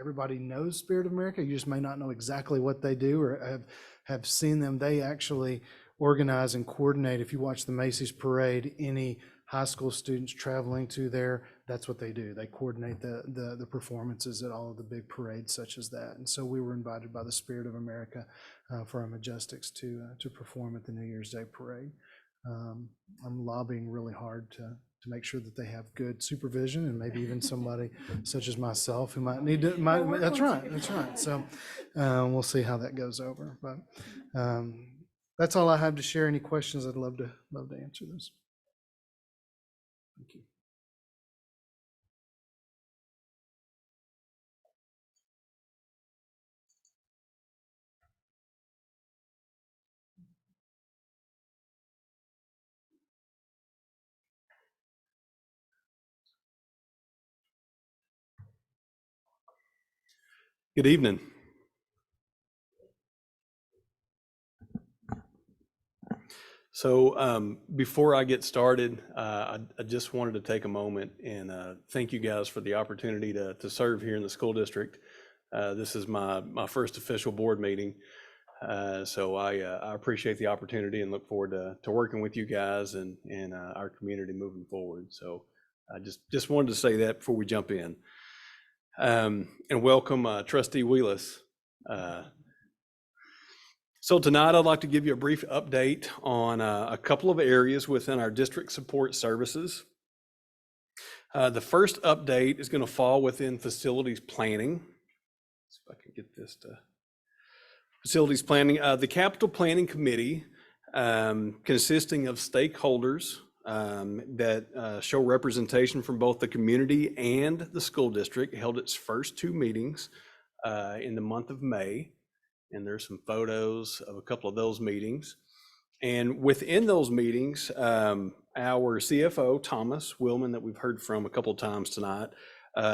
Everybody knows Spirit of America. You just may not know exactly what they do or have seen them. They actually organize and coordinate. If you watch the Macy's parade, any high school students traveling to there, that's what they do. They coordinate the performances at all of the big parades such as that. And so we were invited by the Spirit of America for our Majestics to perform at the New Year's Day parade. I'm lobbying really hard to make sure that they have good supervision and maybe even somebody such as myself who might need to, that's right. So we'll see how that goes over. But that's all I have to share. Any questions? I'd love to answer those. Thank you. Good evening. So before I get started, I just wanted to take a moment and thank you guys for the opportunity to serve here in the school district. This is my first official board meeting. So I appreciate the opportunity and look forward to working with you guys and our community moving forward. So I just wanted to say that before we jump in. And welcome Trustee Wheelis. So tonight I'd like to give you a brief update on a couple of areas within our district support services. The first update is going to fall within facilities planning. Let's see if I can get this to facilities planning. The Capital Planning Committee, consisting of stakeholders that show representation from both the community and the school district, held its first 2 meetings in the month of May. And there's some photos of a couple of those meetings. And within those meetings, our CFO, Thomas Willman, that we've heard from a couple of times tonight,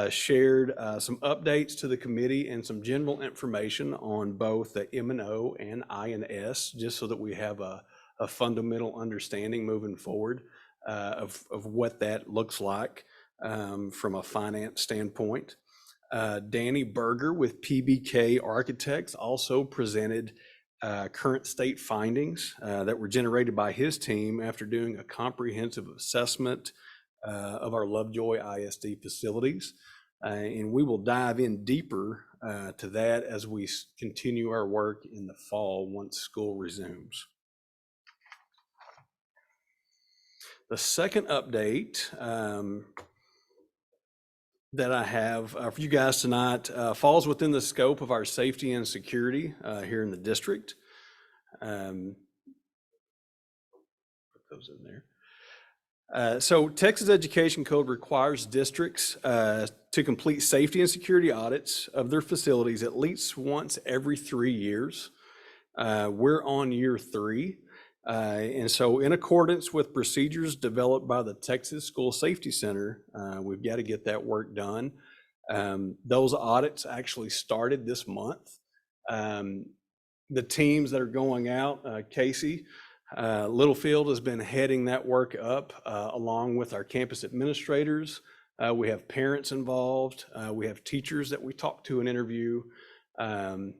shared some updates to the committee and some general information on both the M&O and I&S, just so that we have a a fundamental understanding moving forward of what that looks like from a finance standpoint. Danny Berger with PBK Architects also presented current state findings that were generated by his team after doing a comprehensive assessment of our Lovejoy ISD facilities. And we will dive in deeper to that as we continue our work in the fall once school resumes. The second update that I have for you guys tonight falls within the scope of our safety and security here in the district. Put those in there. So Texas Education Code requires districts to complete safety and security audits of their facilities at least once every 3 years. We're on year 3. And so in accordance with procedures developed by the Texas School Safety Center, we've got to get that work done. Those audits actually started this month. The teams that are going out, Casey Littlefield has been heading that work up along with our campus administrators. We have parents involved. We have teachers that we talk to and interview. Our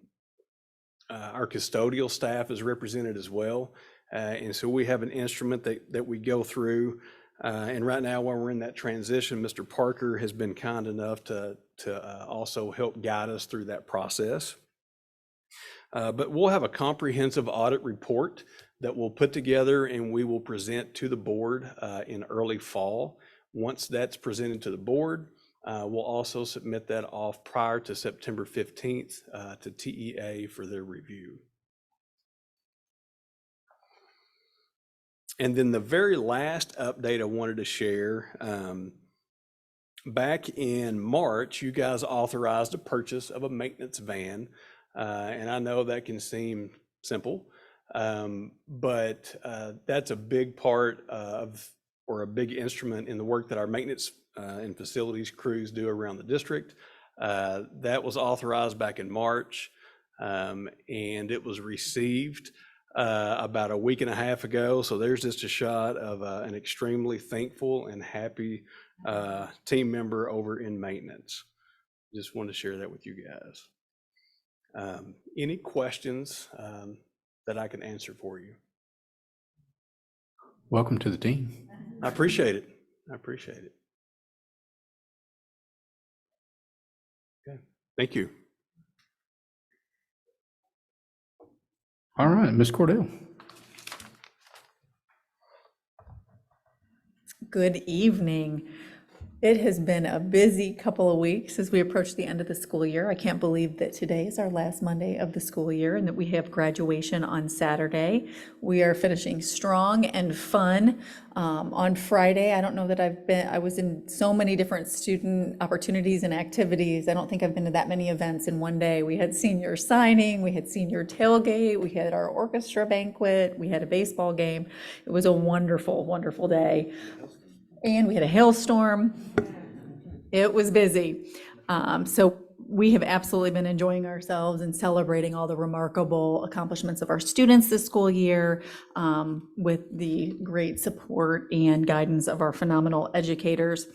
custodial staff is represented as well. And so we have an instrument that we go through. And right now, while we're in that transition, Mr. Parker has been kind enough to also help guide us through that process. But we'll have a comprehensive audit report that we'll put together and we will present to the board in early fall. Once that's presented to the board, we'll also submit that off prior to September 15th to TEA for their review. And then the very last update I wanted to share, back in March, you guys authorized a purchase of a maintenance van. And I know that can seem simple, but that's a big part of, or a big instrument in the work that our maintenance and facilities crews do around the district. That was authorized back in March, and it was received about a week and a half ago. So there's just a shot of an extremely thankful and happy team member over in maintenance. Just wanted to share that with you guys. Any questions that I can answer for you? Welcome to the team. I appreciate it. I appreciate it. Okay, thank you. All right, Ms. Cordell. Good evening. It has been a busy couple of weeks as we approach the end of the school year. I can't believe that today is our last Monday of the school year and that we have graduation on Saturday. We are finishing strong and fun. On Friday, I don't know that I was in so many different student opportunities and activities. I don't think I've been to that many events in one day. We had senior signing, we had senior tailgate, we had our orchestra banquet, we had a baseball game. It was a wonderful, wonderful day. And we had a hailstorm. It was busy. So we have absolutely been enjoying ourselves and celebrating all the remarkable accomplishments of our students this school year, with the great support and guidance of our phenomenal educators.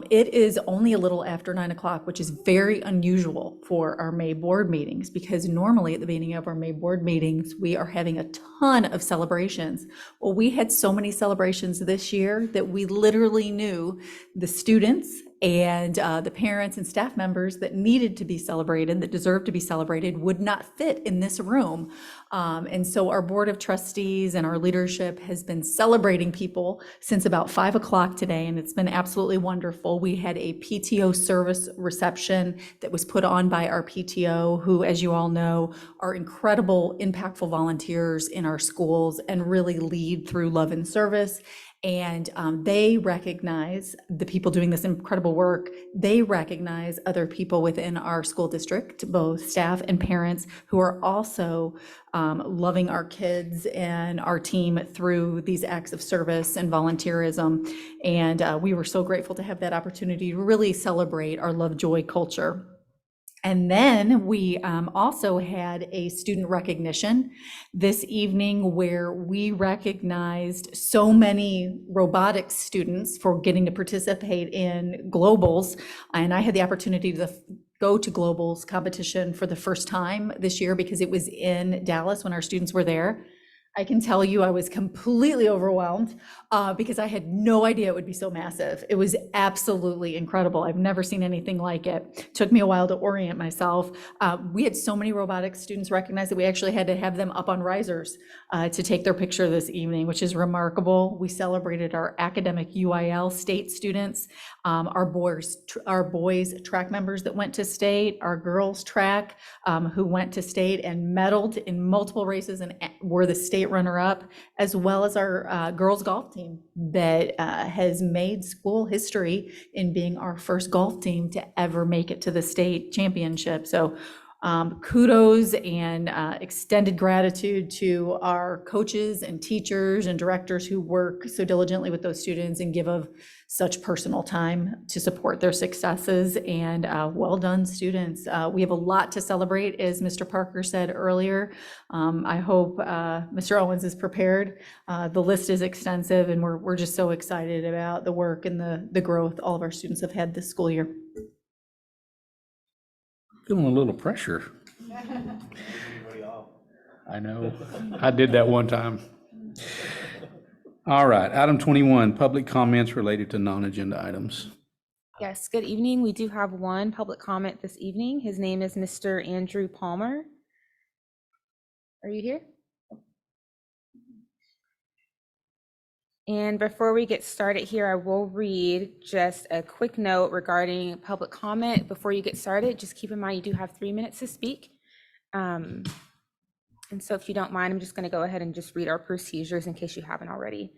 It is only a little after 9 o'clock, which is very unusual for our May board meetings, because normally at the beginning of our May board meetings, we are having a ton of celebrations. Well, we had so many celebrations this year that we literally knew the students and the parents and staff members that needed to be celebrated, that deserved to be celebrated, would not fit in this room. And so our board of trustees and our leadership has been celebrating people since about 5 o'clock today, and it's been absolutely wonderful. We had a PTO service reception that was put on by our PTO, who, as you all know, are incredible, impactful volunteers in our schools and really lead through love and service. And they recognize the people doing this incredible work. They recognize other people within our school district, both staff and parents, who are also loving our kids and our team through these acts of service and volunteerism. And we were so grateful to have that opportunity to really celebrate our Lovejoy culture. And then we also had a student recognition this evening where we recognized so many robotics students for getting to participate in Globals. And I had the opportunity to go to Globals competition for the first time this year because it was in Dallas when our students were there. I can tell you I was completely overwhelmed because I had no idea it would be so massive. It was absolutely incredible. I've never seen anything like it. Took me a while to orient myself. We had so many robotics students recognize that we actually had to have them up on risers to take their picture this evening, which is remarkable. We celebrated our academic UIL state students, our boys track members that went to state, our girls track who went to state and medaled in multiple races and were the state runner-up, as well as our girls golf team that has made school history in being our first golf team to ever make it to the state championship. So kudos and extended gratitude to our coaches and teachers and directors who work so diligently with those students and give of such personal time to support their successes. And well done, students. We have a lot to celebrate, as Mr. Parker said earlier. I hope Mr. Owens is prepared. The list is extensive, and we're just so excited about the work and the growth all of our students have had this school year. Feeling a little pressure. I know. I did that one time. All right, item 21, public comments related to non-agenda items. Yes, good evening. We do have one public comment this evening. His name is Mr. Andrew Palmer. Are you here? And before we get started here, I will read just a quick note regarding public comment. Before you get started, just keep in mind you do have 3 minutes to speak. And so if you don't mind, I'm just going to go ahead and just read our procedures in case you haven't already.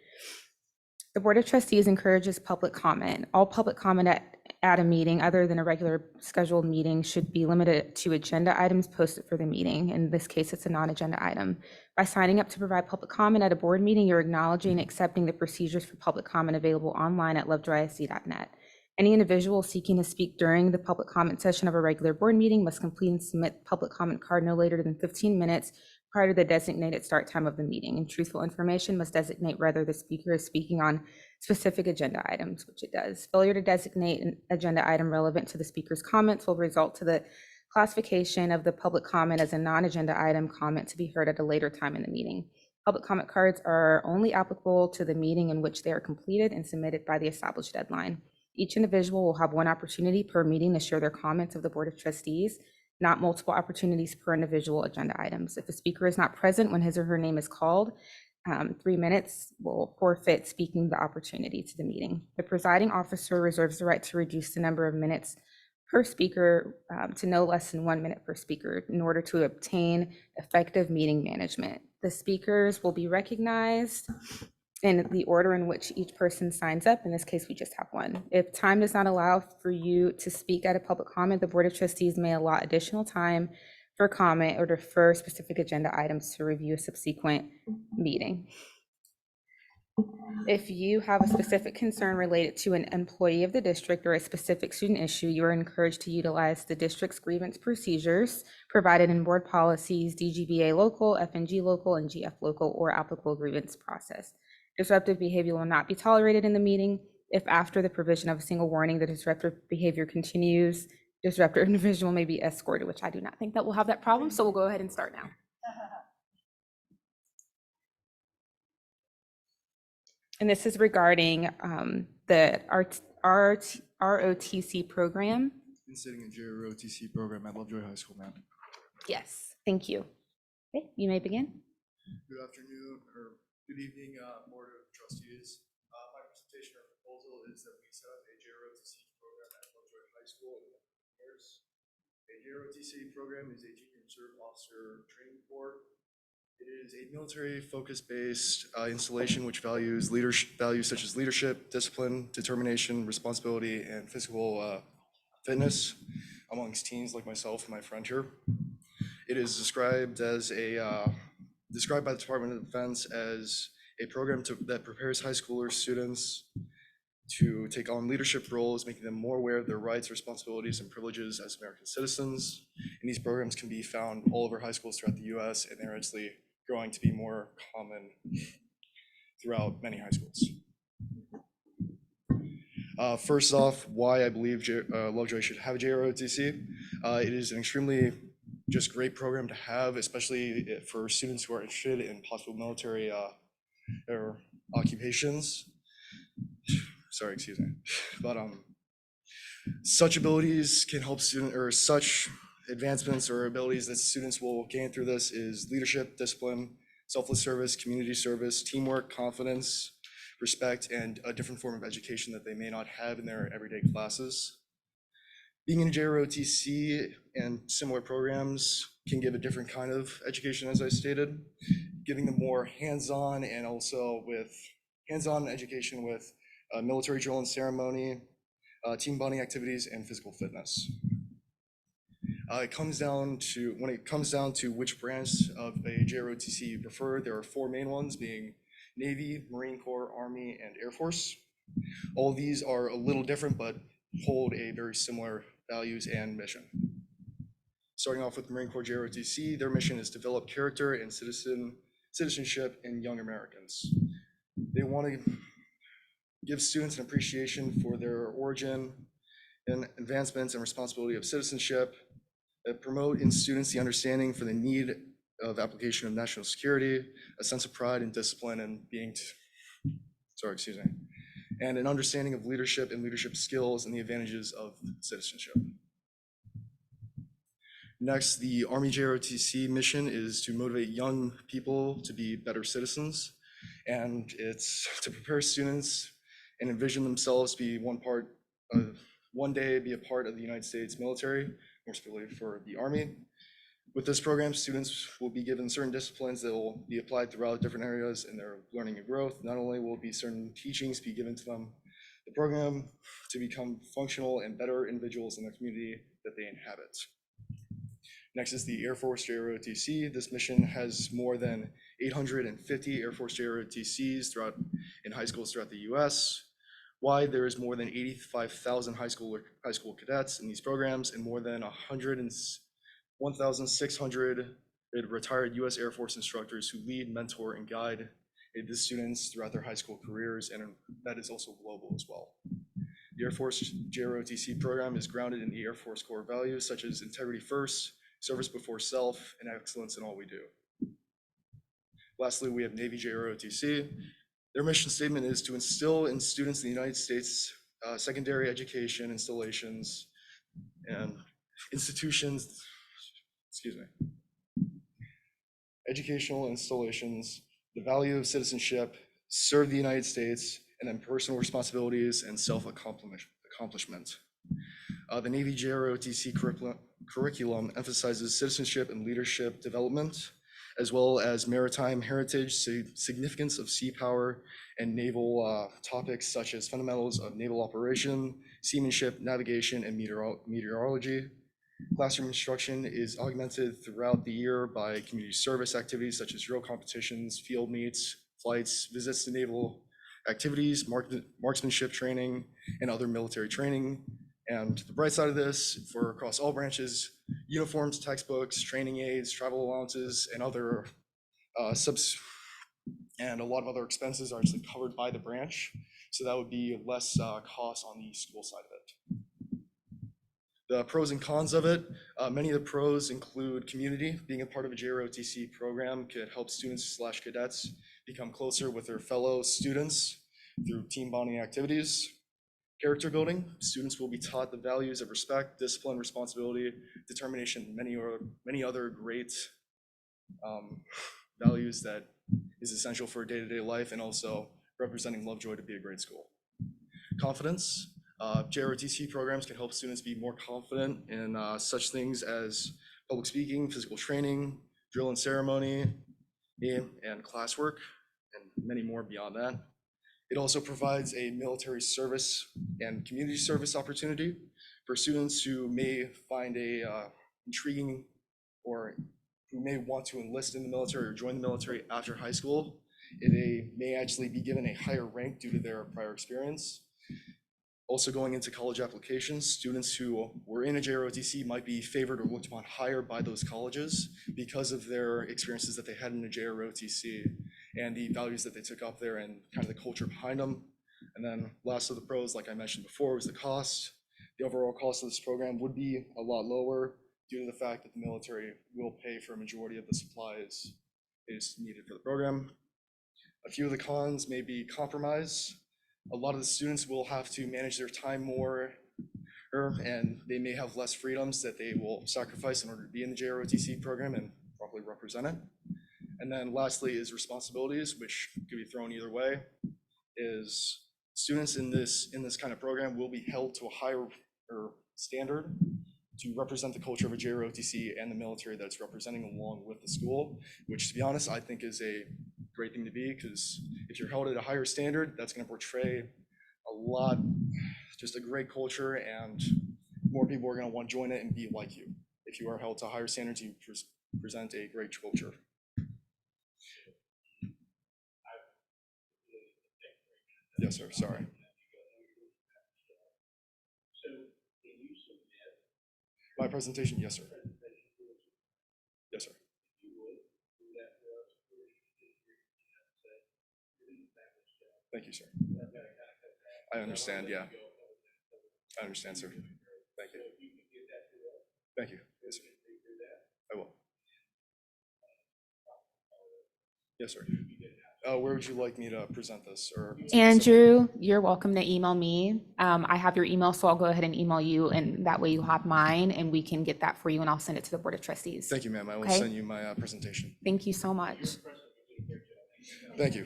The Board of Trustees encourages public comment. All public comment at a meeting other than a regular scheduled meeting should be limited to agenda items posted for the meeting. In this case, it's a non-agenda item. By signing up to provide public comment at a board meeting, you're acknowledging and accepting the procedures for public comment available online at lovejoysd.net. Any individual seeking to speak during the public comment session of a regular board meeting must complete and submit the public comment card no later than 15 minutes prior to the designated start time of the meeting, and truthful information must designate whether the speaker is speaking on specific agenda items, which it does. Failure to designate an agenda item relevant to the speaker's comments will result to the classification of the public comment as a non-agenda item comment to be heard at a later time in the meeting. Public comment cards are only applicable to the meeting in which they are completed and submitted by the established deadline. Each individual will have one opportunity per meeting to share their comments of the Board of Trustees, not multiple opportunities per individual agenda items. If a speaker is not present when his or her name is called, 3 minutes will forfeit speaking the opportunity to the meeting. The presiding officer reserves the right to reduce the number of minutes per speaker to no less than 1 minute per speaker in order to obtain effective meeting management. The speakers will be recognized in the order in which each person signs up. In this case, we just have one. If time does not allow for you to speak at a public comment, the Board of Trustees may allot additional time for comment or defer specific agenda items to review a subsequent meeting. If you have a specific concern related to an employee of the district or a specific student issue, you are encouraged to utilize the district's grievance procedures provided in board policies, DGBA local, FNG local, and GF local, or applicable grievance process. Disruptive behavior will not be tolerated in the meeting. If after the provision of a single warning, the disruptive behavior continues, disruptive individual may be escorted, which I do not think that we'll have that problem. So we'll go ahead and start now. And this is regarding the ROTC program. Been sitting in ROTC program at Lovejoy High School, ma'am. Yes, thank you. Okay, you may begin. Good afternoon, or good evening, Board of Trustees. My presentation or proposal is that we set up a ROTC program at Lovejoy High School. A ROTC program is a Junior Reserve Officer Training Corps. It is a military focus-based installation which values values such as leadership, discipline, determination, responsibility, and physical fitness amongst teens like myself and my friend here. It is described by the Department of Defense as a program that prepares high schoolers, students to take on leadership roles, making them more aware of their rights, responsibilities, and privileges as American citizens. And these programs can be found all over high schools throughout the US, and they're actually growing to be more common throughout many high schools. First off, why I believe Lovejoy should have a JROTC. It is an extremely just great program to have, especially for students who are interested in possible military or occupations. Sorry, excuse me. But such abilities can help student, or such advancements or abilities that students will gain through this is leadership, discipline, selfless service, community service, teamwork, confidence, respect, and a different form of education that they may not have in their everyday classes. Being in JROTC and similar programs can give a different kind of education, as I stated, giving them more hands-on and also with hands-on education with military drill and ceremony, team bonding activities, and physical fitness. When it comes down to which branch of a JROTC you prefer, there are four main ones, being Navy, Marine Corps, Army, and Air Force. All of these are a little different, but hold a very similar values and mission. Starting off with Marine Corps JROTC, their mission is to develop character and citizenship in young Americans. They want to give students an appreciation for their origin and advancements and responsibility of citizenship, that promote in students the understanding for the need of application of national security, a sense of pride and discipline, and and an understanding of leadership and leadership skills and the advantages of citizenship. Next, the Army JROTC mission is to motivate young people to be better citizens, and it's to prepare students and envision themselves to be one day be a part of the United States military, more specifically for the Army. With this program, students will be given certain disciplines that will be applied throughout different areas in their learning and growth. Not only will be certain teachings be given to them, the program to become functional and better individuals in the community that they inhabit. Next is the Air Force JROTC. This mission has more than 850 Air Force JROTCs in high schools throughout the US. Wide, there is more than 85,000 high school cadets in these programs, and more than 1,600 retired US Air Force instructors who lead, mentor, and guide the students throughout their high school careers, and that is also global as well. The Air Force JROTC program is grounded in the Air Force core values such as integrity first, service before self, and excellence in all we do. Lastly, we have Navy JROTC. Their mission statement is to instill in students in the United States secondary education installations and institutions, educational installations, the value of citizenship, serve the United States, and then personal responsibilities and self-accomplishment. The Navy JROTC curriculum emphasizes citizenship and leadership development, as well as maritime heritage, significance of sea power, and naval topics such as fundamentals of naval operation, seamanship, navigation, and meteorology. Classroom instruction is augmented throughout the year by community service activities such as drill competitions, field meets, flights, visits to naval activities, marksmanship training, and other military training. And the bright side of this, for across all branches, uniforms, textbooks, training aids, travel allowances, and other and a lot of other expenses are actually covered by the branch. So that would be less cost on the school side of it. The pros and cons of it, many of the pros include community. Being a part of a JROTC program could help students/cadets become closer with their fellow students through team bonding activities. Character building, students will be taught the values of respect, discipline, responsibility, determination, many other great values that is essential for day-to-day life, and also representing Lovejoy to be a great school. Confidence, JROTC programs can help students be more confident in such things as public speaking, physical training, drill and ceremony, and classwork, and many more beyond that. It also provides a military service and community service opportunity for students who may find intriguing, or who may want to enlist in the military or join the military after high school. They may actually be given a higher rank due to their prior experience. Also going into college applications, students who were in a JROTC might be favored or looked upon higher by those colleges because of their experiences that they had in a JROTC and the values that they took up there and kind of the culture behind them. And then last of the pros, like I mentioned before, was the cost. The overall cost of this program would be a lot lower due to the fact that the military will pay for a majority of the supplies is needed for the program. A few of the cons may be compromise. A lot of the students will have to manage their time more, and they may have less freedoms that they will sacrifice in order to be in the JROTC program and properly represent it. And then lastly is responsibilities, which could be thrown either way, is students in this kind of program will be held to a higher standard to represent the culture of a JROTC and the military that's representing along with the school, which to be honest, I think is a great thing to be, because if you're held at a higher standard, that's going to portray a lot, just a great culture, and more people are going to want to join it and be like you. If you are held to higher standards, you present a great culture. Yes, sir, sorry. My presentation, yes, sir. Yes, sir. Thank you, sir. I understand, yeah. I understand, sir. Thank you. Thank you. Yes, sir. I will. Yes, sir. Where would you like me to present this? Or Andrew, you're welcome to email me. I have your email, so I'll go ahead and email you, and that way you'll have mine, and we can get that for you, and I'll send it to the Board of Trustees. Thank you, ma'am. I will Okay? send you my presentation. Thank you so much. Thank you.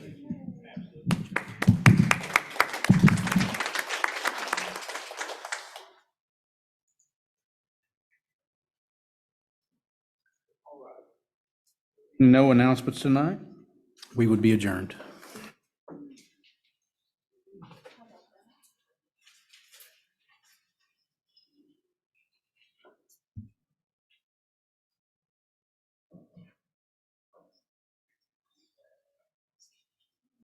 No announcements tonight? We would be adjourned.